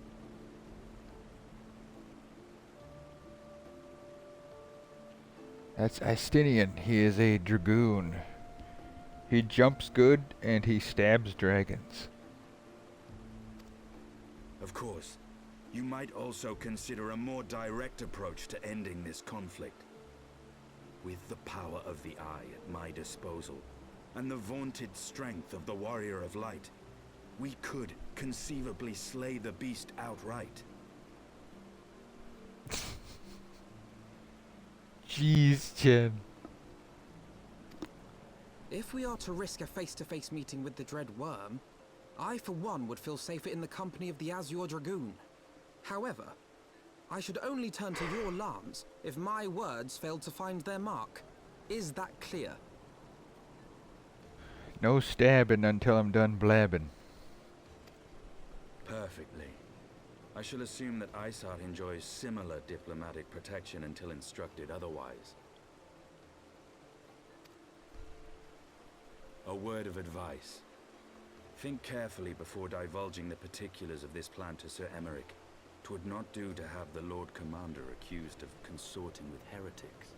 That's Estinian. He is a Dragoon. He jumps good and he stabs dragons. Of course, you might also consider a more direct approach to ending this conflict. With the power of the Eye at my disposal, and the vaunted strength of the Warrior of Light, we could conceivably slay the beast outright. Jeez, Chen. If we are to risk a face-to-face meeting with the Dread Worm, I for one would feel safer in the company of the Azure Dragoon. However, I should only turn to your lance if my words failed to find their mark. Is that clear? No stabbing until I'm done blabbing. Perfectly. I shall assume that Isart enjoys similar diplomatic protection until instructed otherwise. A word of advice. Think carefully before divulging the particulars of this plan to Sir Emmerich. 'Twould not do to have the Lord Commander accused of consorting with heretics.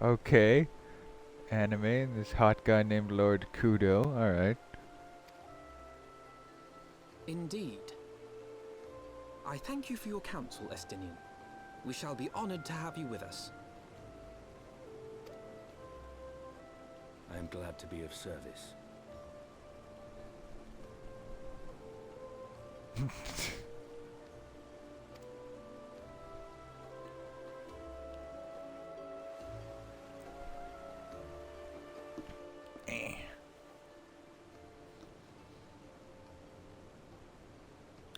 Okay. Anime and this hot guy named Lord Kudo. Alright. Indeed. I thank you for your counsel, Estinian. We shall be honored to have you with us. I am glad to be of service.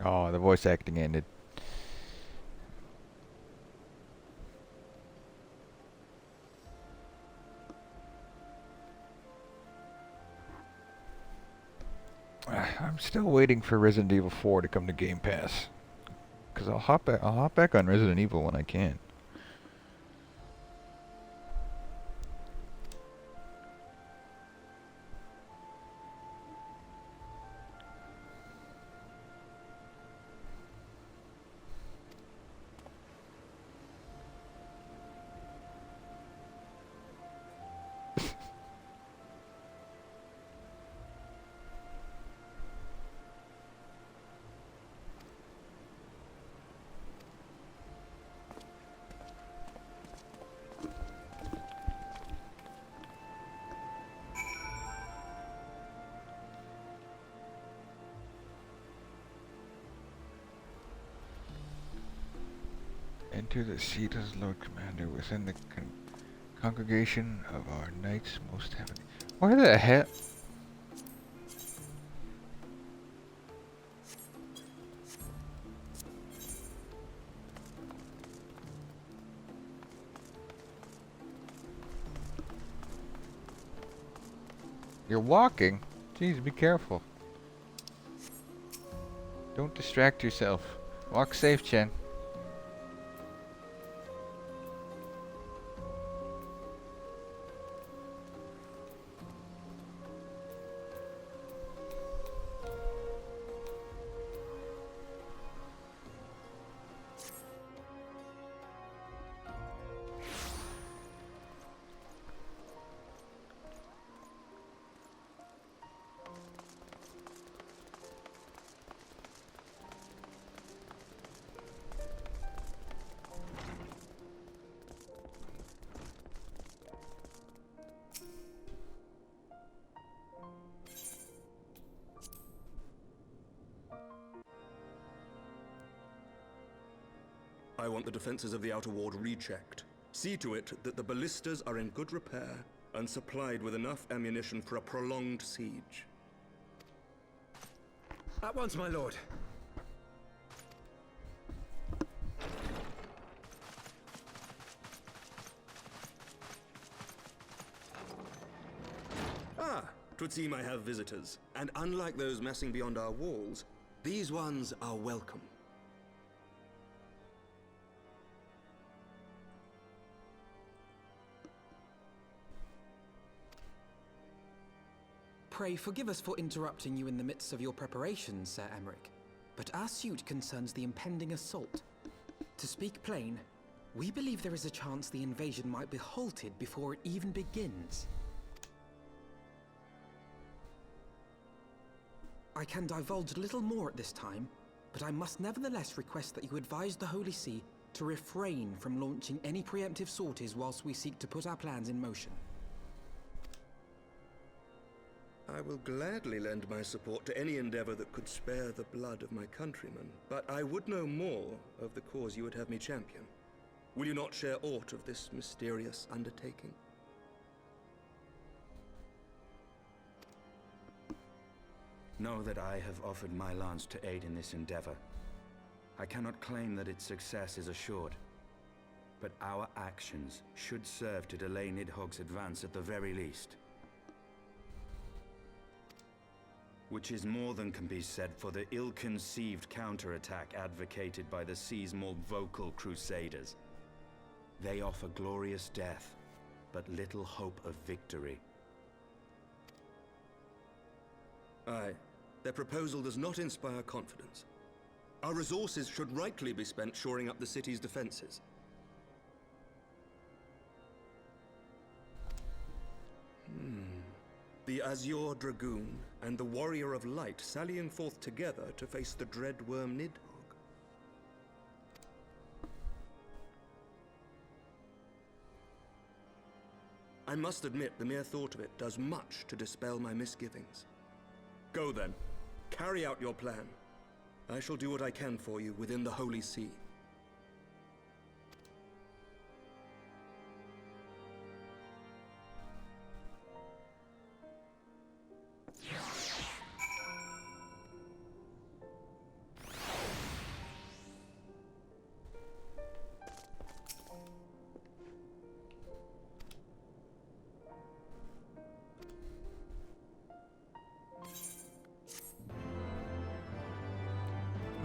Oh, the voice acting ended. I'm still waiting for Resident Evil 4 to come to Game Pass, cause I'll hop back on Resident Evil when I can. Enter the seat as Lord Commander within the congregation of our knights most heavenly. Why the hell? You're walking? Jeez, be careful. Don't distract yourself. Walk safe, Chen. I want the defenses of the Outer Ward rechecked. See to it that the ballistas are in good repair and supplied with enough ammunition for a prolonged siege. At once, my lord. Ah, 'twould seem I have visitors. And unlike those massing beyond our walls, these ones are welcome. Pray forgive us for interrupting you in the midst of your preparations, Sir Emmerich, but our suit concerns the impending assault. To speak plain, we believe there is a chance the invasion might be halted before it even begins. I can divulge little more at this time, but I must nevertheless request that you advise the Holy See to refrain from launching any preemptive sorties whilst we seek to put our plans in motion. I will gladly lend my support to any endeavor that could spare the blood of my countrymen, but I would know more of the cause you would have me champion. Will you not share aught of this mysterious undertaking? Know that I have offered my lance to aid in this endeavor. I cannot claim that its success is assured, but our actions should serve to delay Nidhogg's advance at the very least. Which is more than can be said for the ill-conceived counterattack advocated by the sea's more vocal crusaders. They offer glorious death, but little hope of victory. Aye, their proposal does not inspire confidence. Our resources should rightly be spent shoring up the city's defenses. The Azure Dragoon and the Warrior of Light sallying forth together to face the dread worm Nidhogg. I must admit the mere thought of it does much to dispel my misgivings. Go then, carry out your plan. I shall do what I can for you within the Holy See.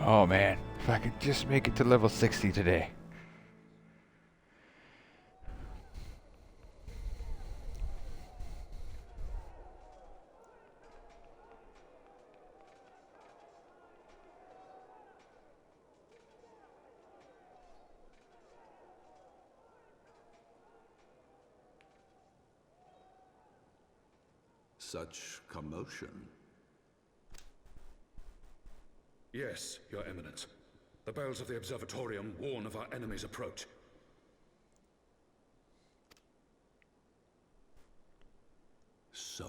Oh man, if I could just make it to level 60 today. Such commotion. Yes, Your Eminence. The bells of the Observatorium warn of our enemy's approach. So,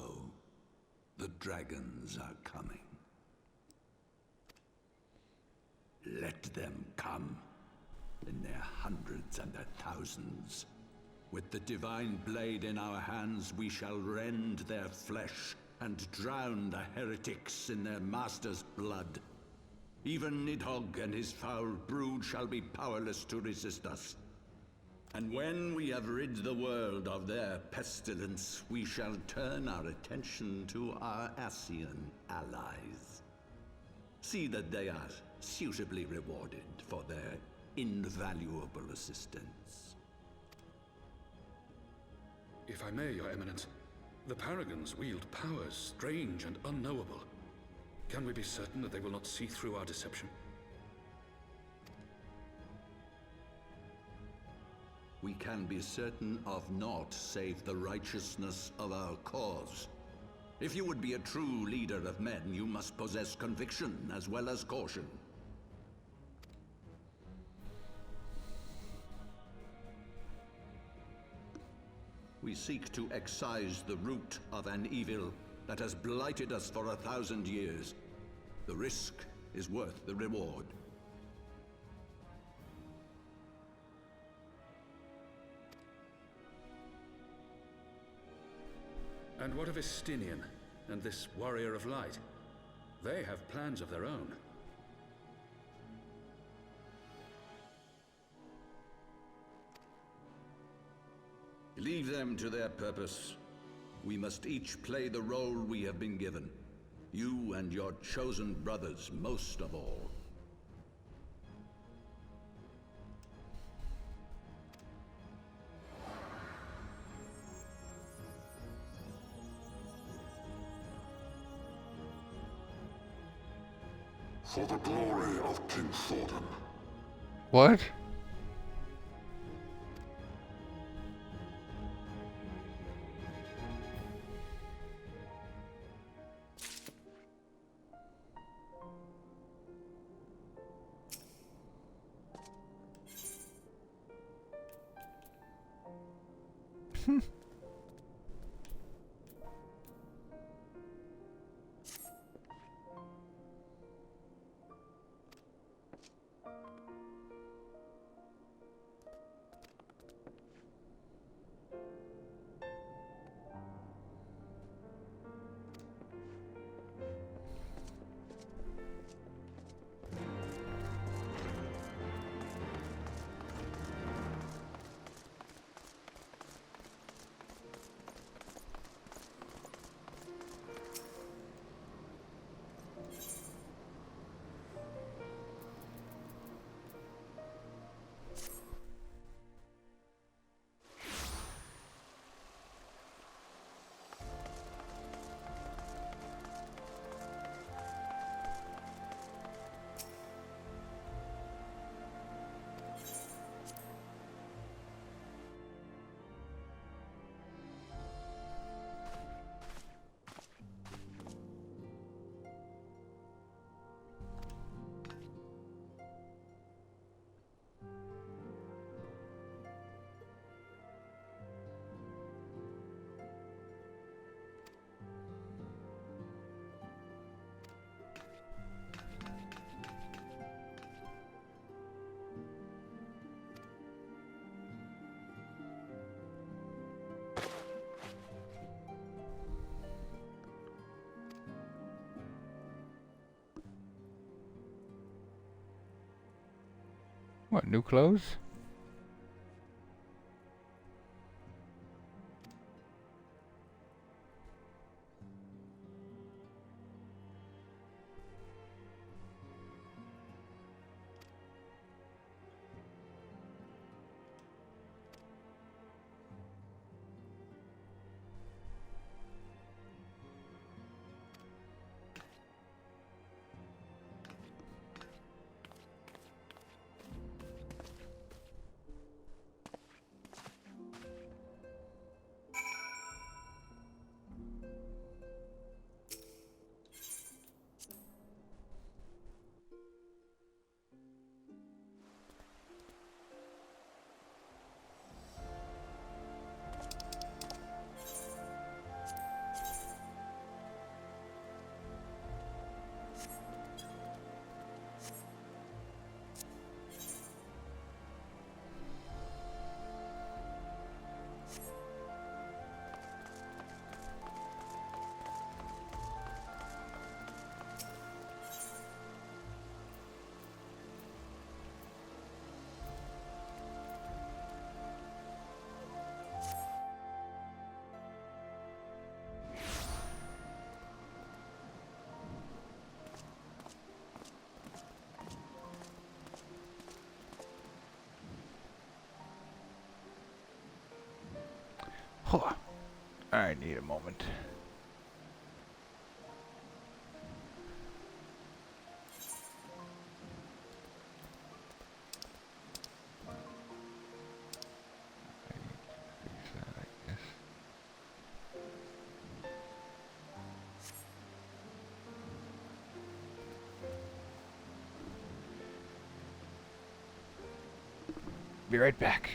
the dragons are coming. Let them come, in their hundreds and their thousands. With the divine blade in our hands, we shall rend their flesh and drown the heretics in their master's blood. Even Nidhogg and his foul brood shall be powerless to resist us. And when we have rid the world of their pestilence, we shall turn our attention to our Ascian allies. See that they are suitably rewarded for their invaluable assistance. If I may, Your Eminence, the Paragons wield powers strange and unknowable. Can we be certain that they will not see through our deception? We can be certain of naught save the righteousness of our cause. If you would be a true leader of men, you must possess conviction as well as caution. We seek to excise the root of an evil that has blighted us for 1,000 years. The risk is worth the reward. And what of Estinian and this warrior of light? They have plans of their own. Leave them to their purpose. We must each play the role we have been given. You and your chosen brothers most of all. For the glory of King Thornton. What? What, new clothes? Huh. I need a moment. Be right back.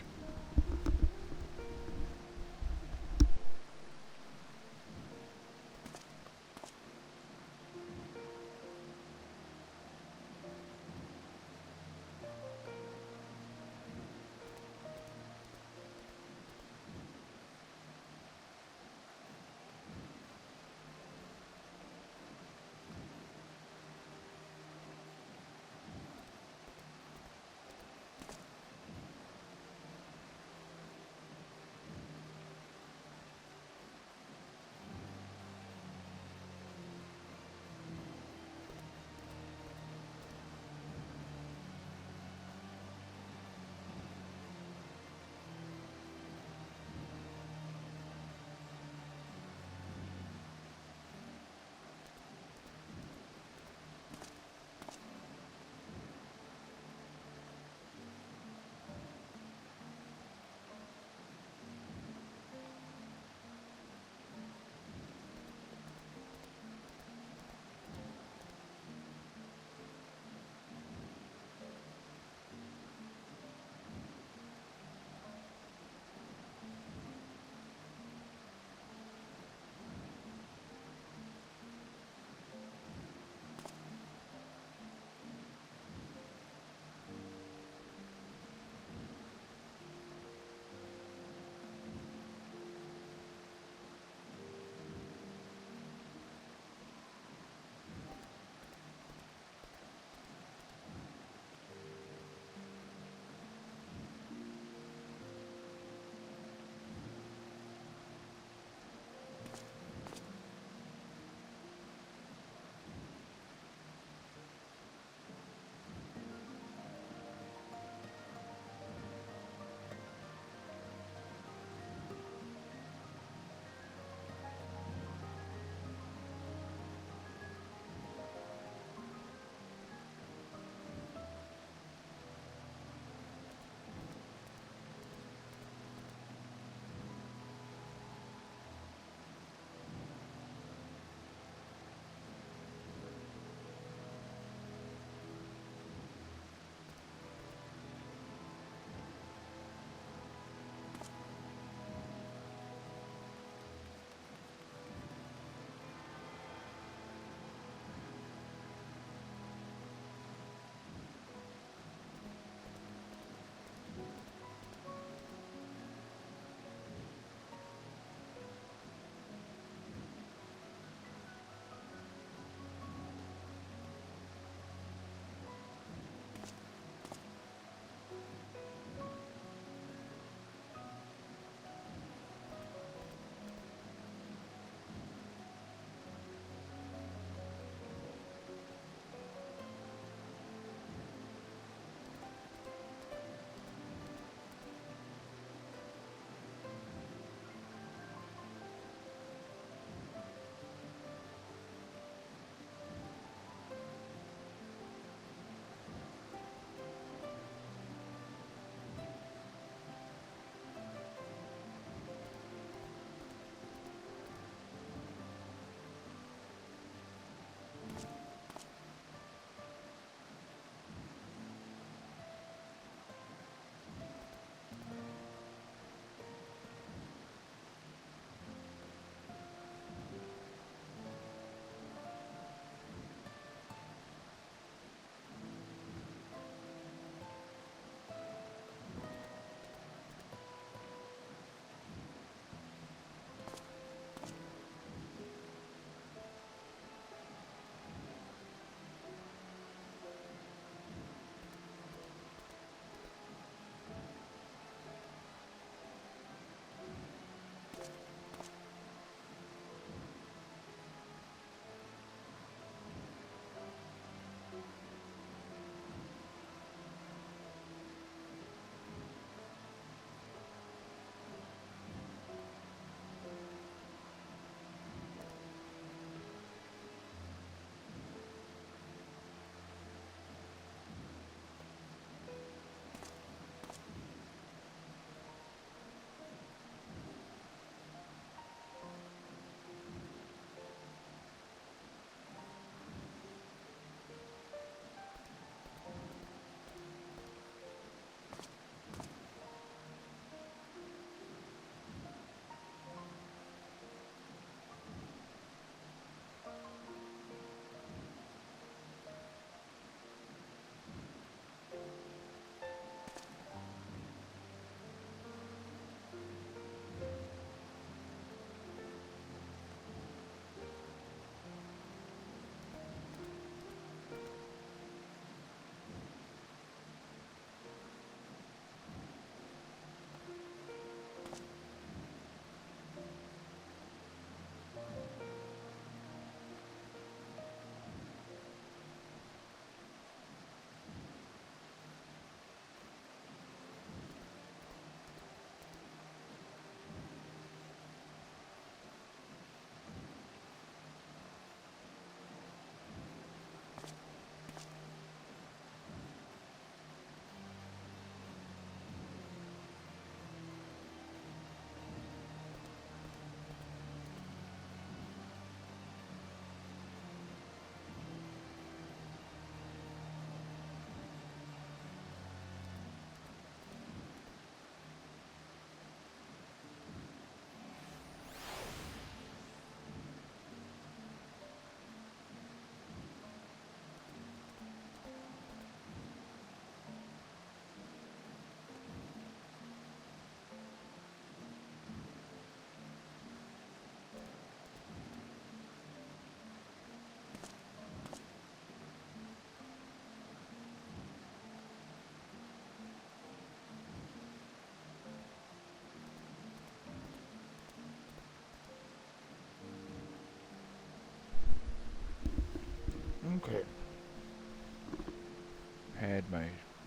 Okay.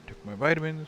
Took my vitamins.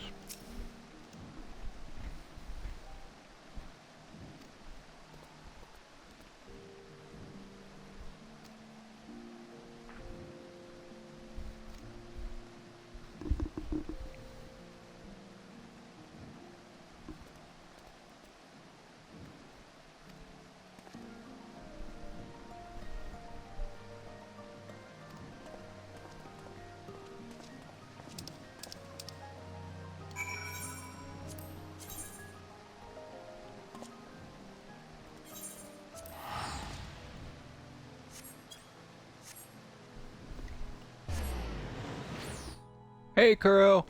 Hey, Kuro.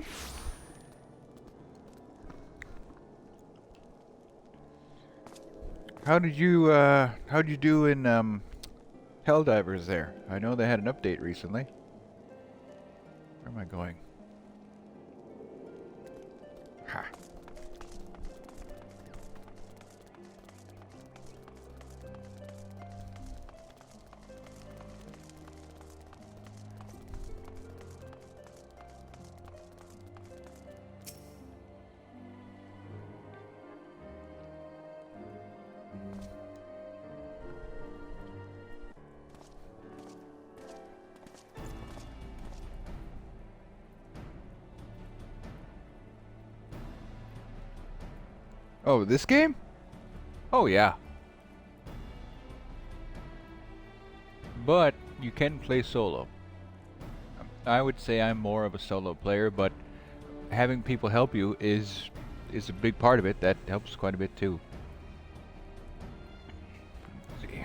How'd you do in Helldivers there? I know they had an update recently. Where am I going? Ha. Oh, this game? Oh, yeah. But you can play solo. I would say I'm more of a solo player, but having people help you is a big part of it. That helps quite a bit too. Let's see.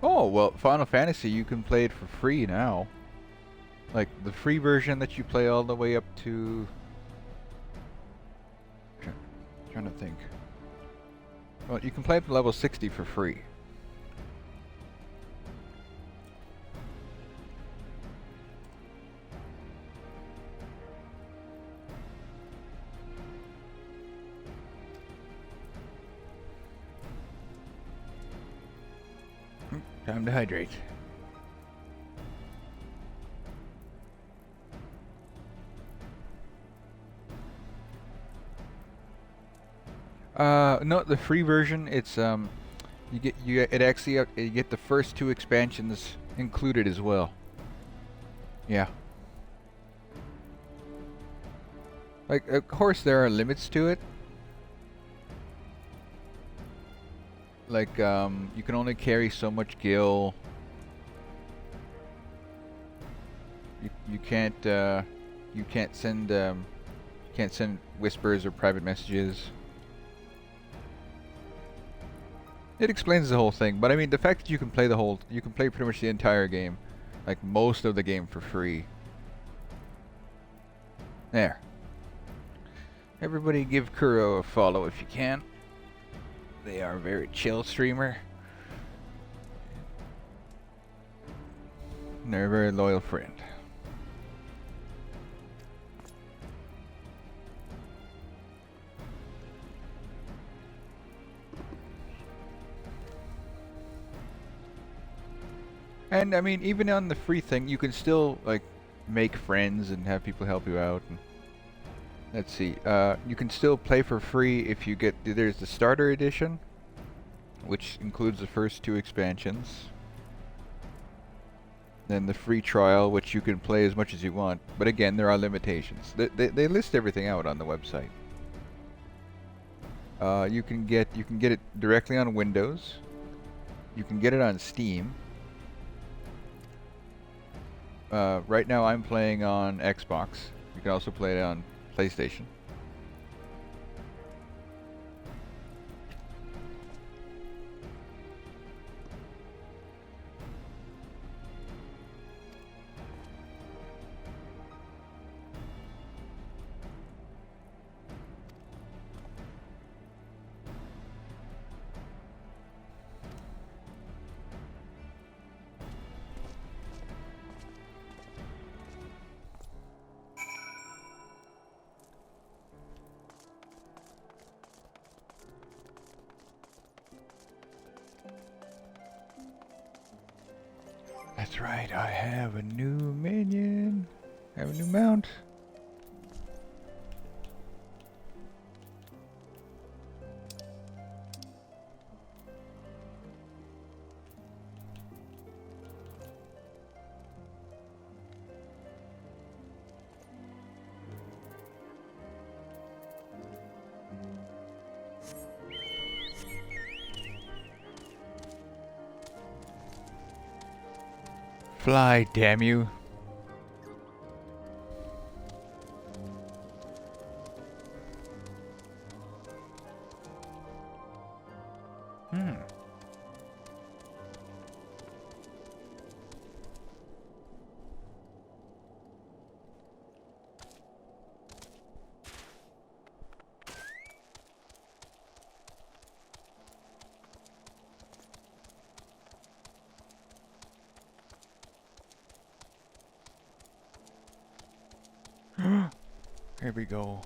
Oh, well, Final Fantasy, you can play it for free now. Like, the free version that you play all the way up to... Trying to think. Well, you can play up to level 60 for free. Time to hydrate. No, the free version, it's you get the first 2 expansions included as well. Yeah. Like, of course there are limits to it. Like, you can only carry so much gil. You can't send whispers or private messages. It explains the whole thing, but I mean the fact that you can play pretty much the entire game, like most of the game for free. There. Everybody give Kuro a follow if you can. They are a very chill streamer. And they're a very loyal friend. And I mean, even on the free thing, you can still like make friends and have people help you out. And let's see, you can still play for free if you get, there's the starter edition, which includes the first 2 expansions. Then the free trial, which you can play as much as you want. But again, there are limitations. They list everything out on the website. You can get it directly on Windows. You can get it on Steam. Right now I'm playing on Xbox. You can also play it on PlayStation. That's right, I have a new minion. I have a new mount. Fly, damn you. Here we go.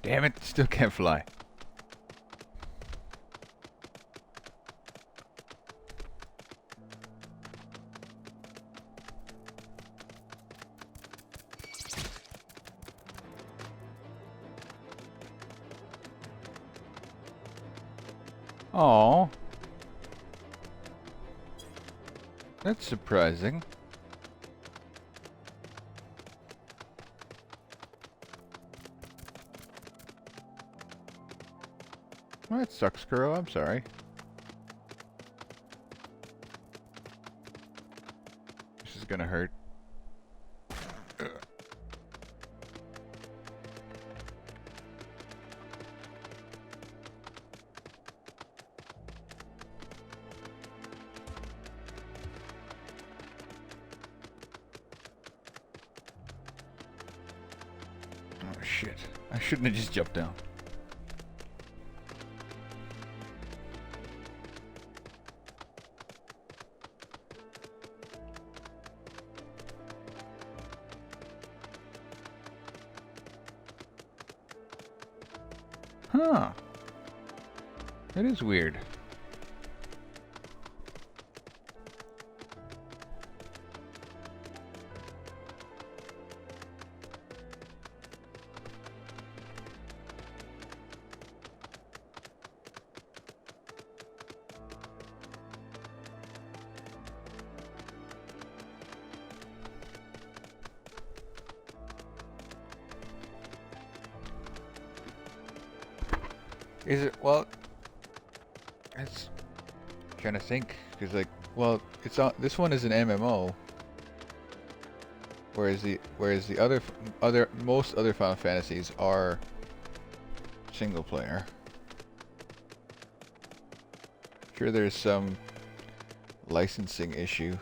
Damn it, still can't fly. Oh, that's surprising. Well, that sucks, Kuro. I'm sorry. This is gonna hurt. Oh shit. I shouldn't have just jumped down. Huh. That is weird. Is it, well, it's trying to think, because like, well, it's on, this one is an MMO, whereas the most other Final Fantasies are single player. Sure, there's some licensing issue.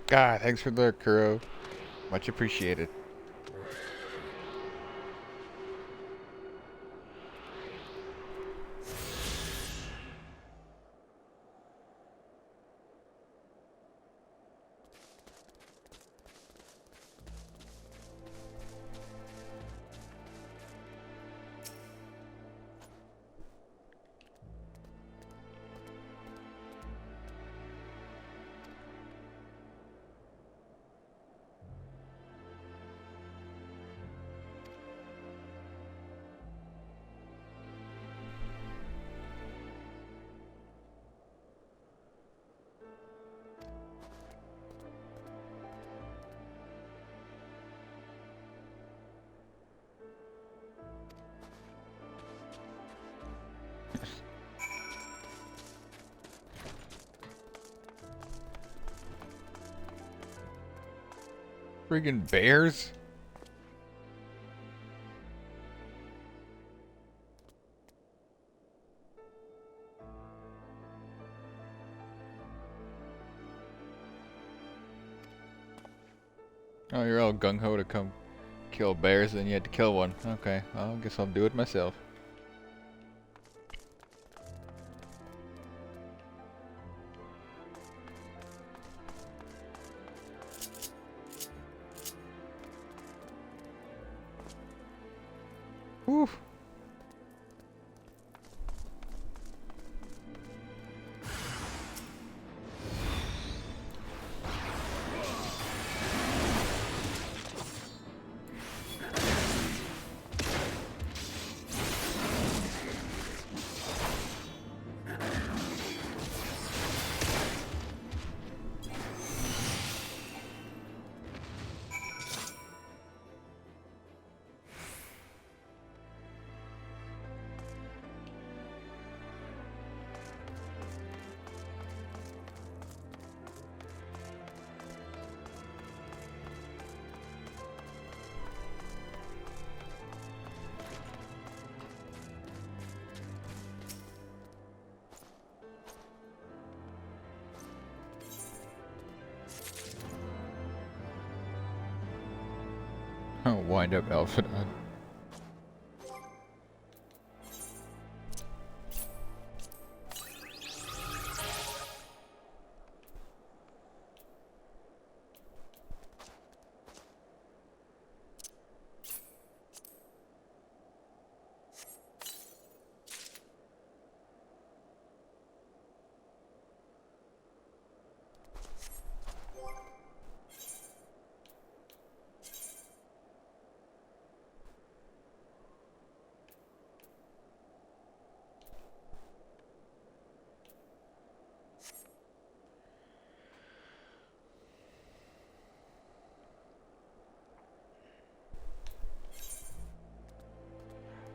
God, thanks for the Kuro. Much appreciated. Friggin' bears? Oh, you're all gung-ho to come kill bears, and you had to kill one. Okay, well, I guess I'll do it myself. Whew. Wind up Alphanon.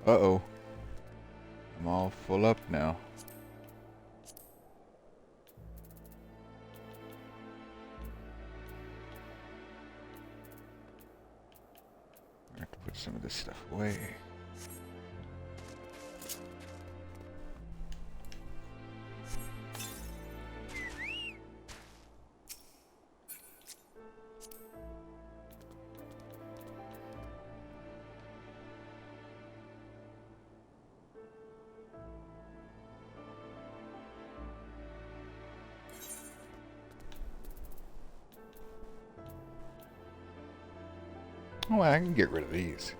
Uh-oh. I'm all full up now. I have to put some of this stuff away. Oh, I can get rid of these.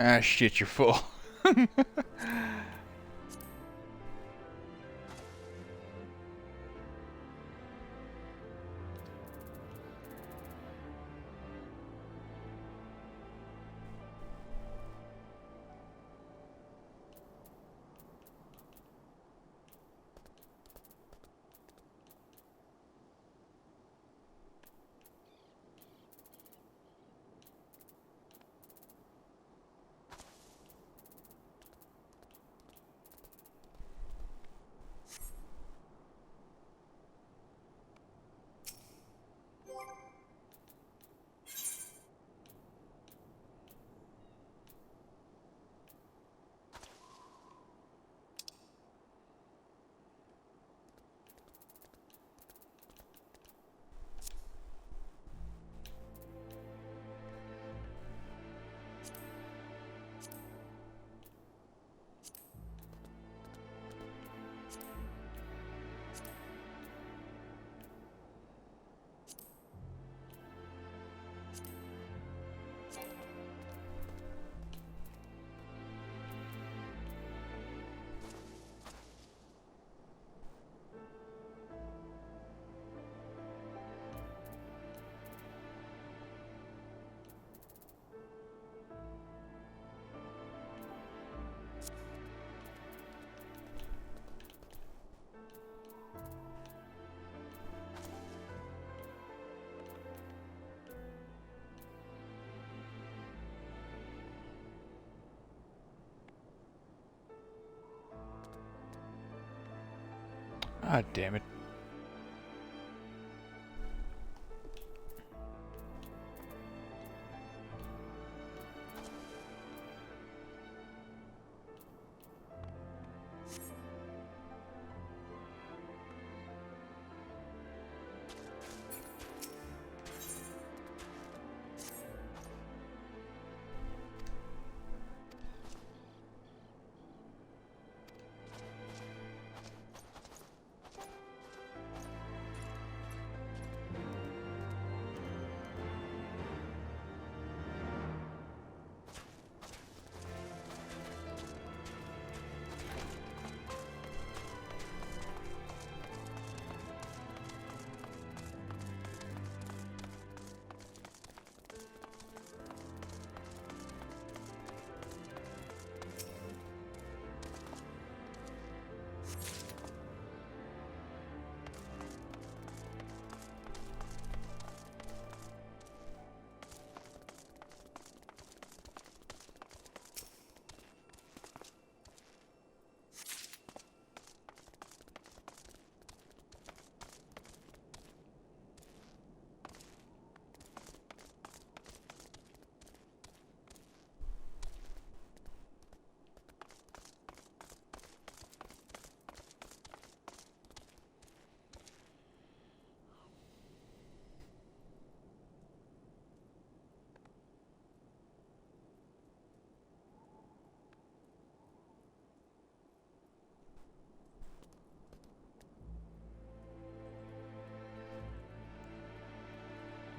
Ah, shit, you're full. Ah, damn it.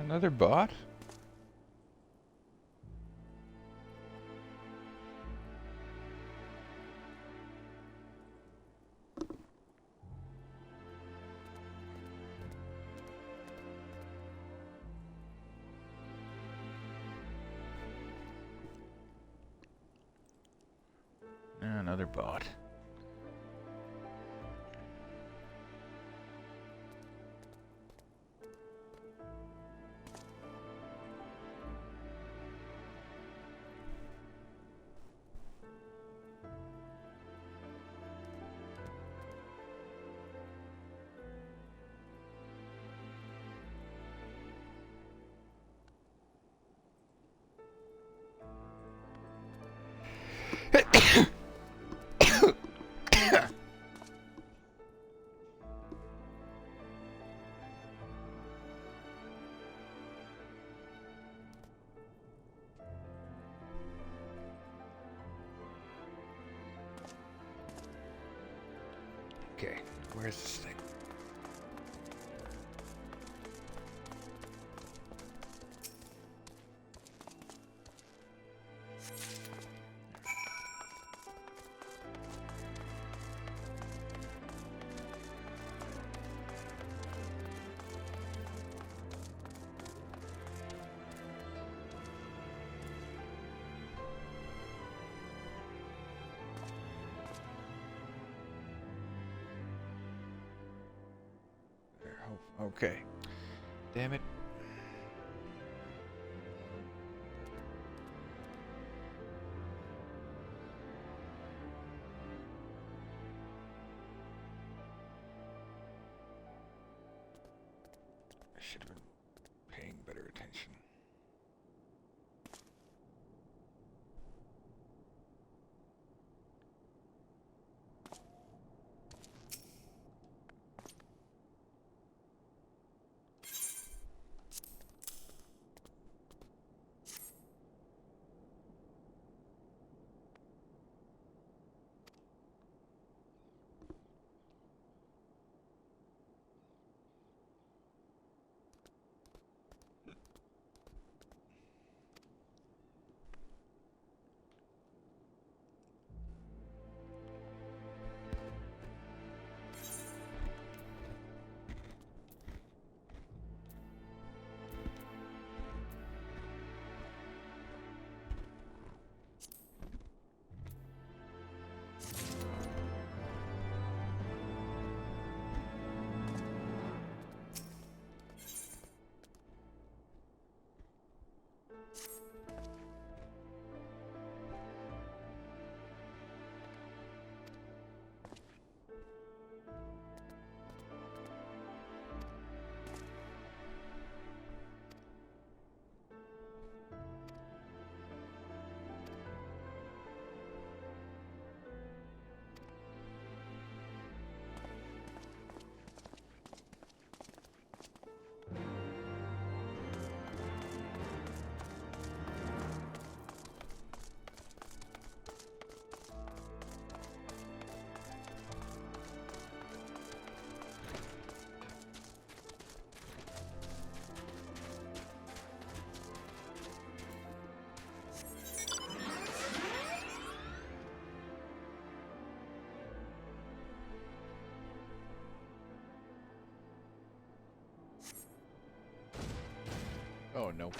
Another bot? Another bot. Okay, where's this thing? Okay. Damn it. I should have been paying better attention. Oh no.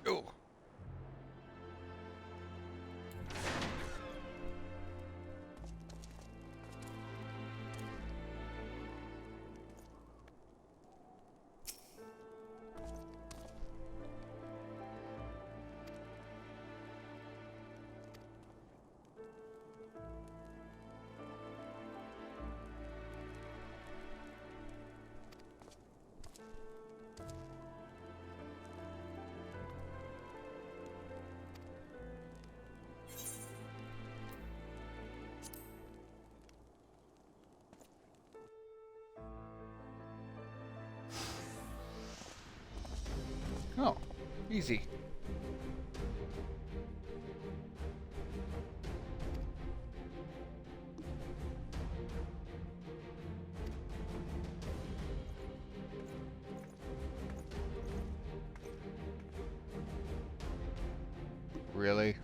Oh. Oh, easy. Really?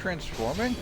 Transforming?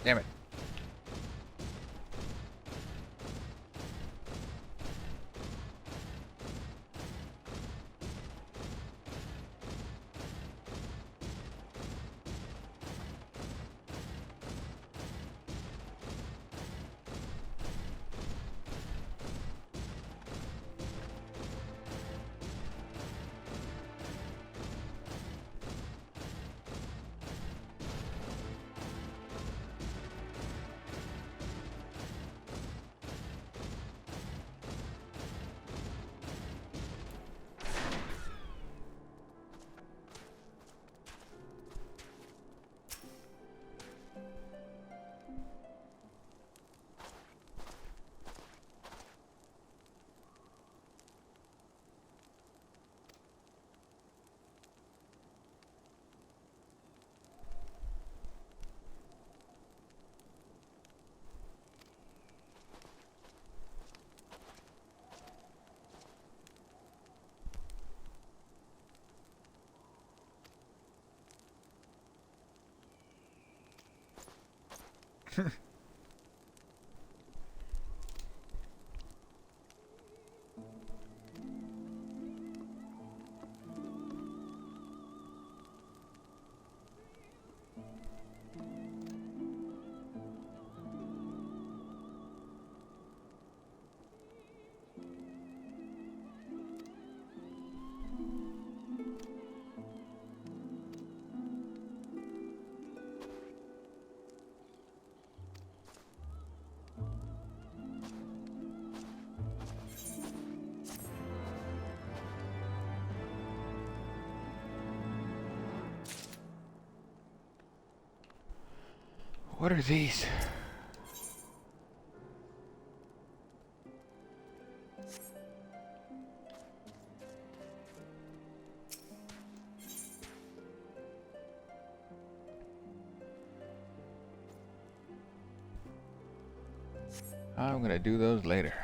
Damn it. What are these? I'm gonna do those later.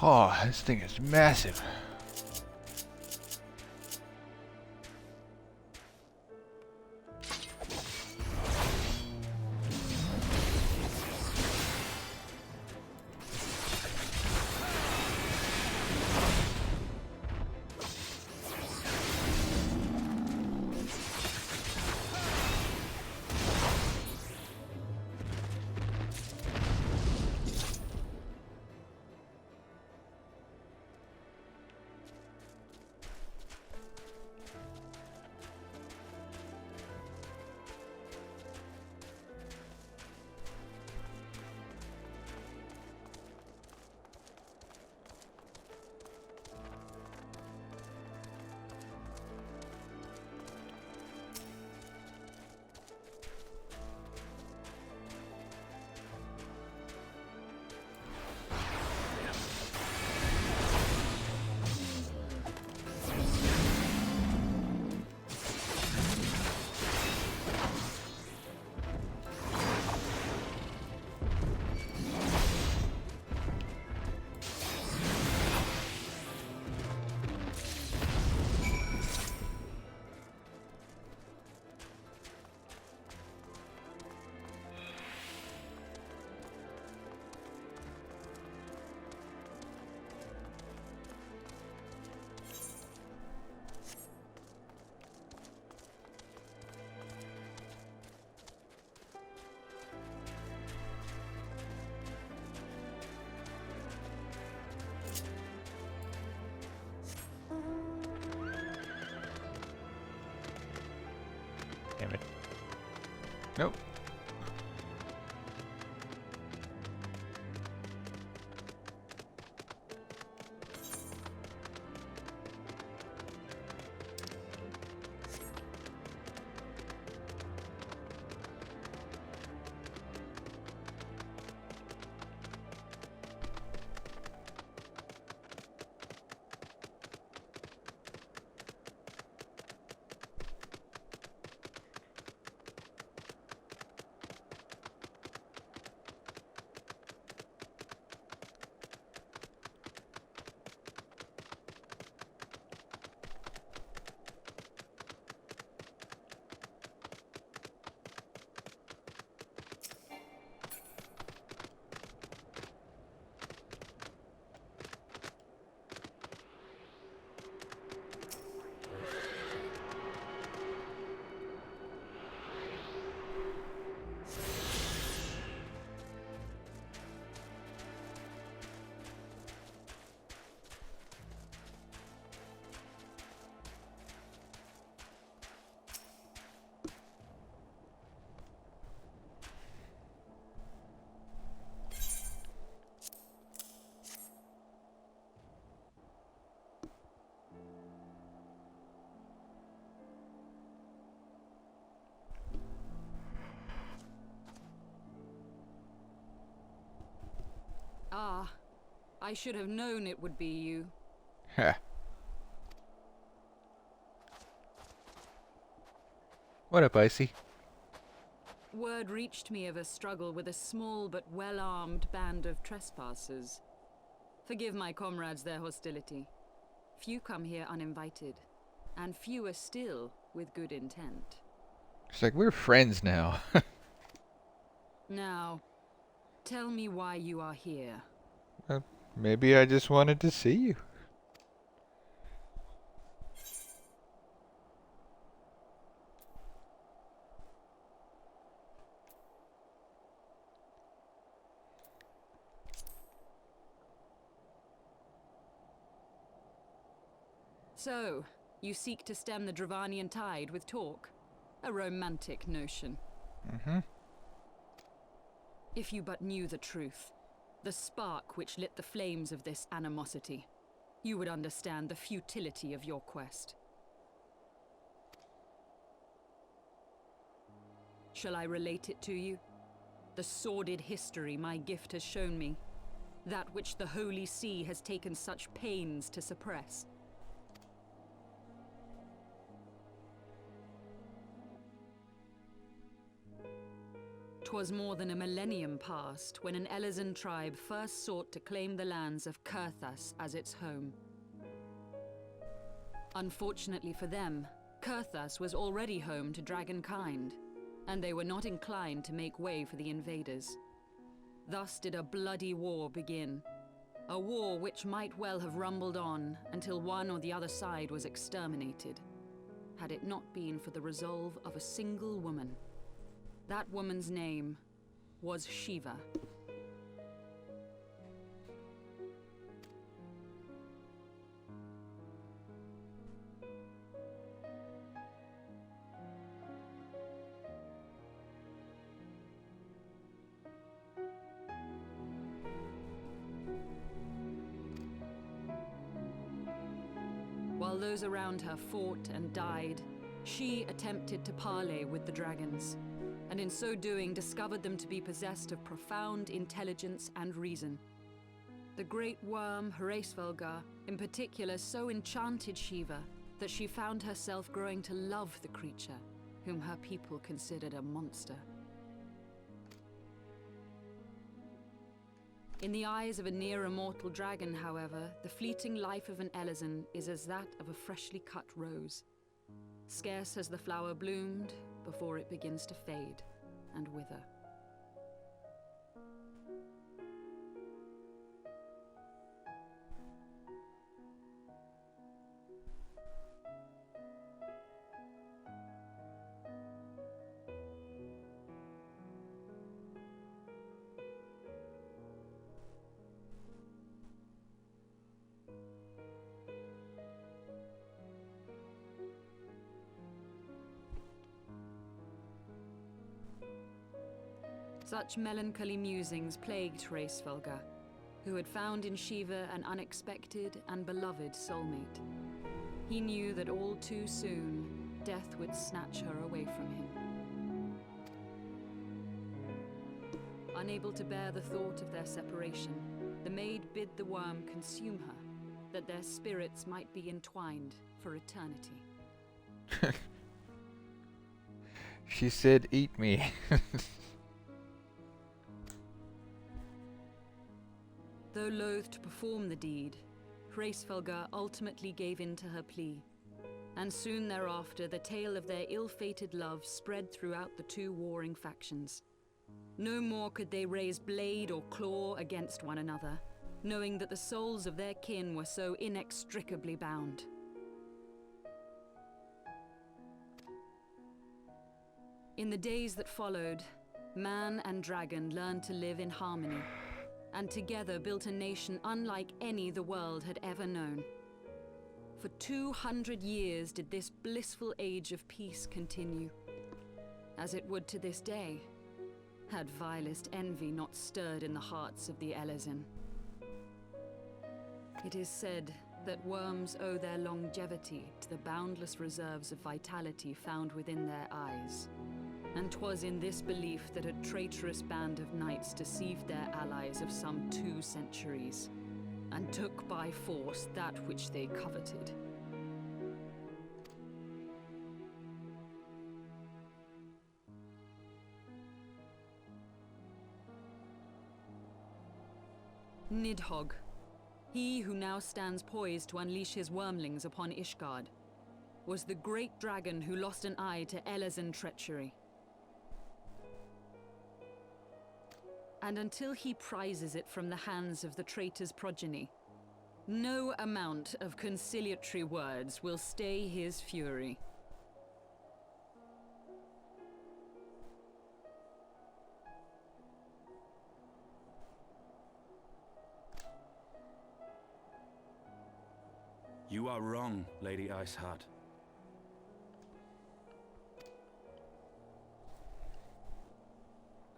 Oh, this thing is massive. Damn it. Nope. Ah, I should have known it would be you. Heh. What up, Icy? Word reached me of a struggle with a small but well-armed band of trespassers. Forgive my comrades their hostility. Few come here uninvited, and fewer still with good intent. It's like we're friends now. Now, tell me why you are here. Maybe I just wanted to see you. So, you seek to stem the Dravanian tide with talk? A romantic notion. Mm-hmm. If you but knew the truth, the spark which lit the flames of this animosity, you would understand the futility of your quest. Shall I relate it to you? The sordid history my gift has shown me. That which the Holy See has taken such pains to suppress. 'Twas more than a millennium past when an Elezen tribe first sought to claim the lands of Kurthas as its home. Unfortunately for them, Kurthas was already home to dragonkind, and they were not inclined to make way for the invaders. Thus did a bloody war begin, a war which might well have rumbled on until one or the other side was exterminated, had it not been for the resolve of a single woman. That woman's name was Shiva. While those around her fought and died, she attempted to parley with the dragons, and in so doing discovered them to be possessed of profound intelligence and reason. The great worm, Heavensward, in particular so enchanted Shiva that she found herself growing to love the creature, whom her people considered a monster. In the eyes of a near-immortal dragon, however, the fleeting life of an Elezen is as that of a freshly cut rose. Scarce has the flower bloomed before it begins to fade and wither. Such melancholy musings plagued Heavensward, who had found in Shiva an unexpected and beloved soulmate. He knew that all too soon, death would snatch her away from him. Unable to bear the thought of their separation, the maid bid the worm consume her, that their spirits might be entwined for eternity. She said, "Eat me." Though loath to perform the deed, Heavensward ultimately gave in to her plea, and soon thereafter the tale of their ill-fated love spread throughout the two warring factions. No more could they raise blade or claw against one another, knowing that the souls of their kin were so inextricably bound. In the days that followed, man and dragon learned to live in harmony, and together built a nation unlike any the world had ever known. For 200 years did this blissful age of peace continue, as it would to this day, had vilest envy not stirred in the hearts of the Elezen. It is said that worms owe their longevity to the boundless reserves of vitality found within their eyes. And 'twas in this belief that a traitorous band of knights deceived their allies of some 2 centuries, and took by force that which they coveted. Nidhogg, he who now stands poised to unleash his wormlings upon Ishgard, was the great dragon who lost an eye to Elezen treachery. And until he prizes it from the hands of the traitor's progeny, no amount of conciliatory words will stay his fury. You are wrong, Lady Iceheart.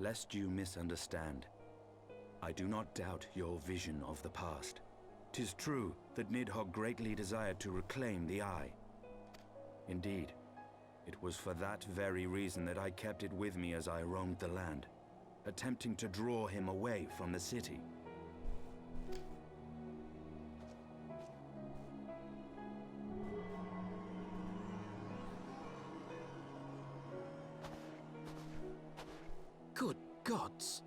Lest you misunderstand, I do not doubt your vision of the past. 'Tis true that Nidhogg greatly desired to reclaim the Eye. Indeed, it was for that very reason that I kept it with me as I roamed the land, attempting to draw him away from the city. Good gods!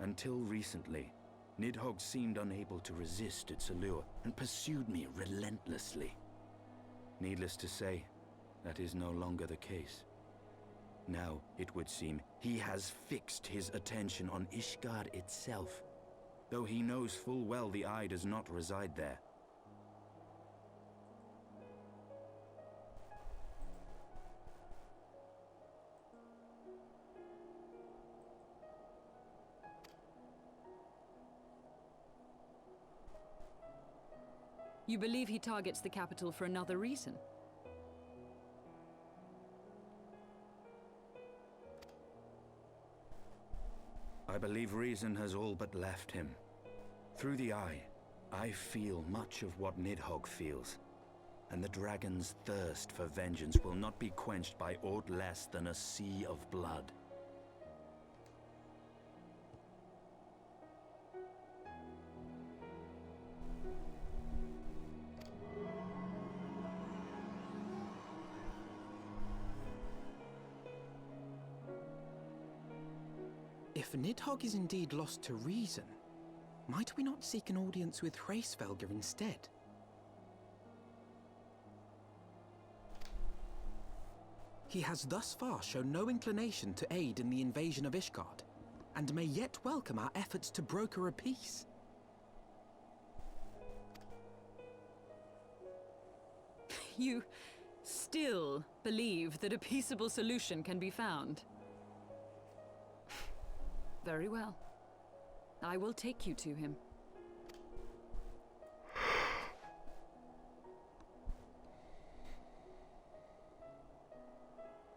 Until recently, Nidhogg seemed unable to resist its allure and pursued me relentlessly. Needless to say, that is no longer the case. Now, it would seem, he has fixed his attention on Ishgard itself, though he knows full well the eye does not reside there. You believe he targets the capital for another reason? I believe reason has all but left him. Through the eye, I feel much of what Nidhogg feels, and the dragon's thirst for vengeance will not be quenched by aught less than a sea of blood. If Nidhogg is indeed lost to reason, might we not seek an audience with Hraesvelgr instead? He has thus far shown no inclination to aid in the invasion of Ishgard, and may yet welcome our efforts to broker a peace. You still believe that a peaceable solution can be found? Very well. I will take you to him.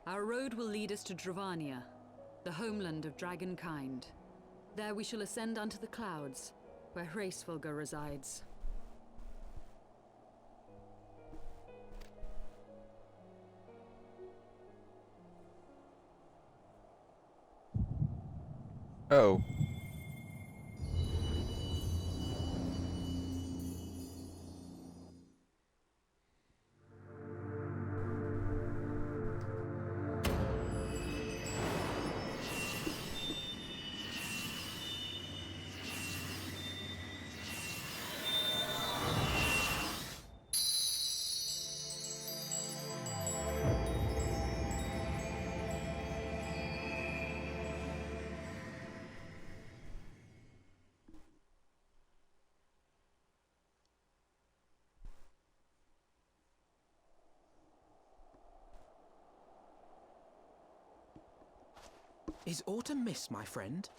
Our road will lead us to Dravania, the homeland of dragonkind. There we shall ascend unto the clouds, where Hraesvelgr resides. Oh. Is aught amiss, my friend?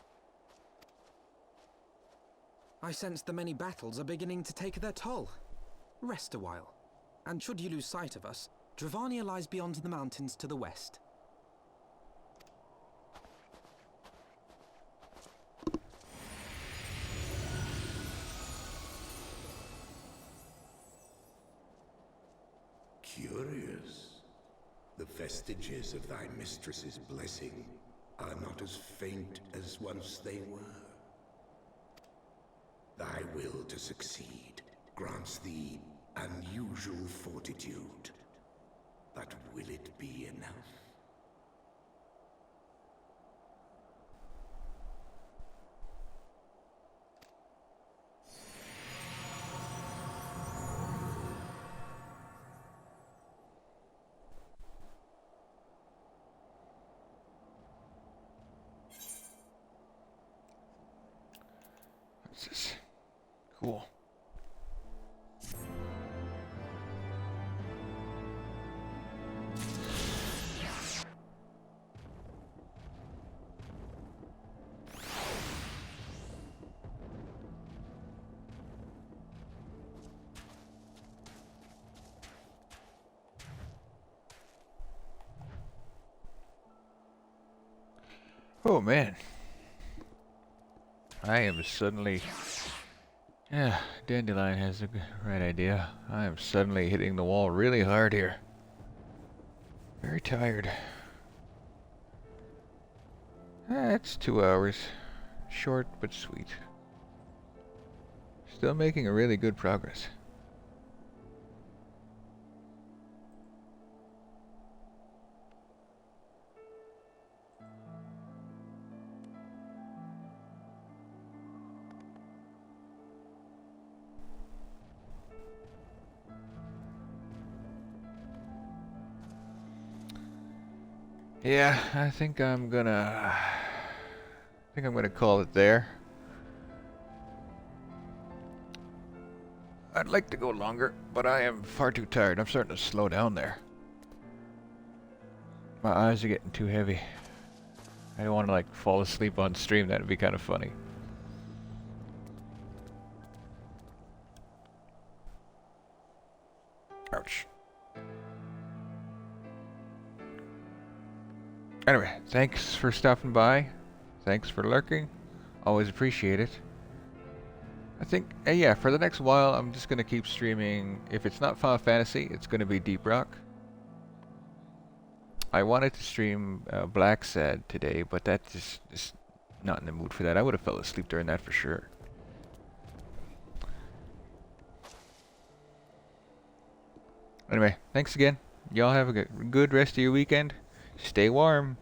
I sense the many battles are beginning to take their toll. Rest a while, and should you lose sight of us, Dravania lies beyond the mountains to the west. Curious. The vestiges of thy mistress's blessing are not as faint as once they were. Thy will to succeed grants thee unusual fortitude. But will it be enough? What's this? Cool. Oh man. I am suddenly... Yeah, Dandelion has the right idea. I am suddenly hitting the wall really hard here. Very tired. It's 2 hours. Short but sweet. Still making a really good progress. Yeah, I think I'm gonna call it there. I'd like to go longer, but I am far too tired. I'm starting to slow down there. My eyes are getting too heavy. I don't want to like fall asleep on stream. That'd be kind of funny. Ouch. Anyway, thanks for stopping by. Thanks for lurking. Always appreciate it. I think, yeah, for the next while, I'm just going to keep streaming. If it's not Final Fantasy, it's going to be Deep Rock. I wanted to stream Black Sad today, but that just is not in the mood for that. I would have fell asleep during that for sure. Anyway, thanks again. Y'all have a good rest of your weekend. Stay warm.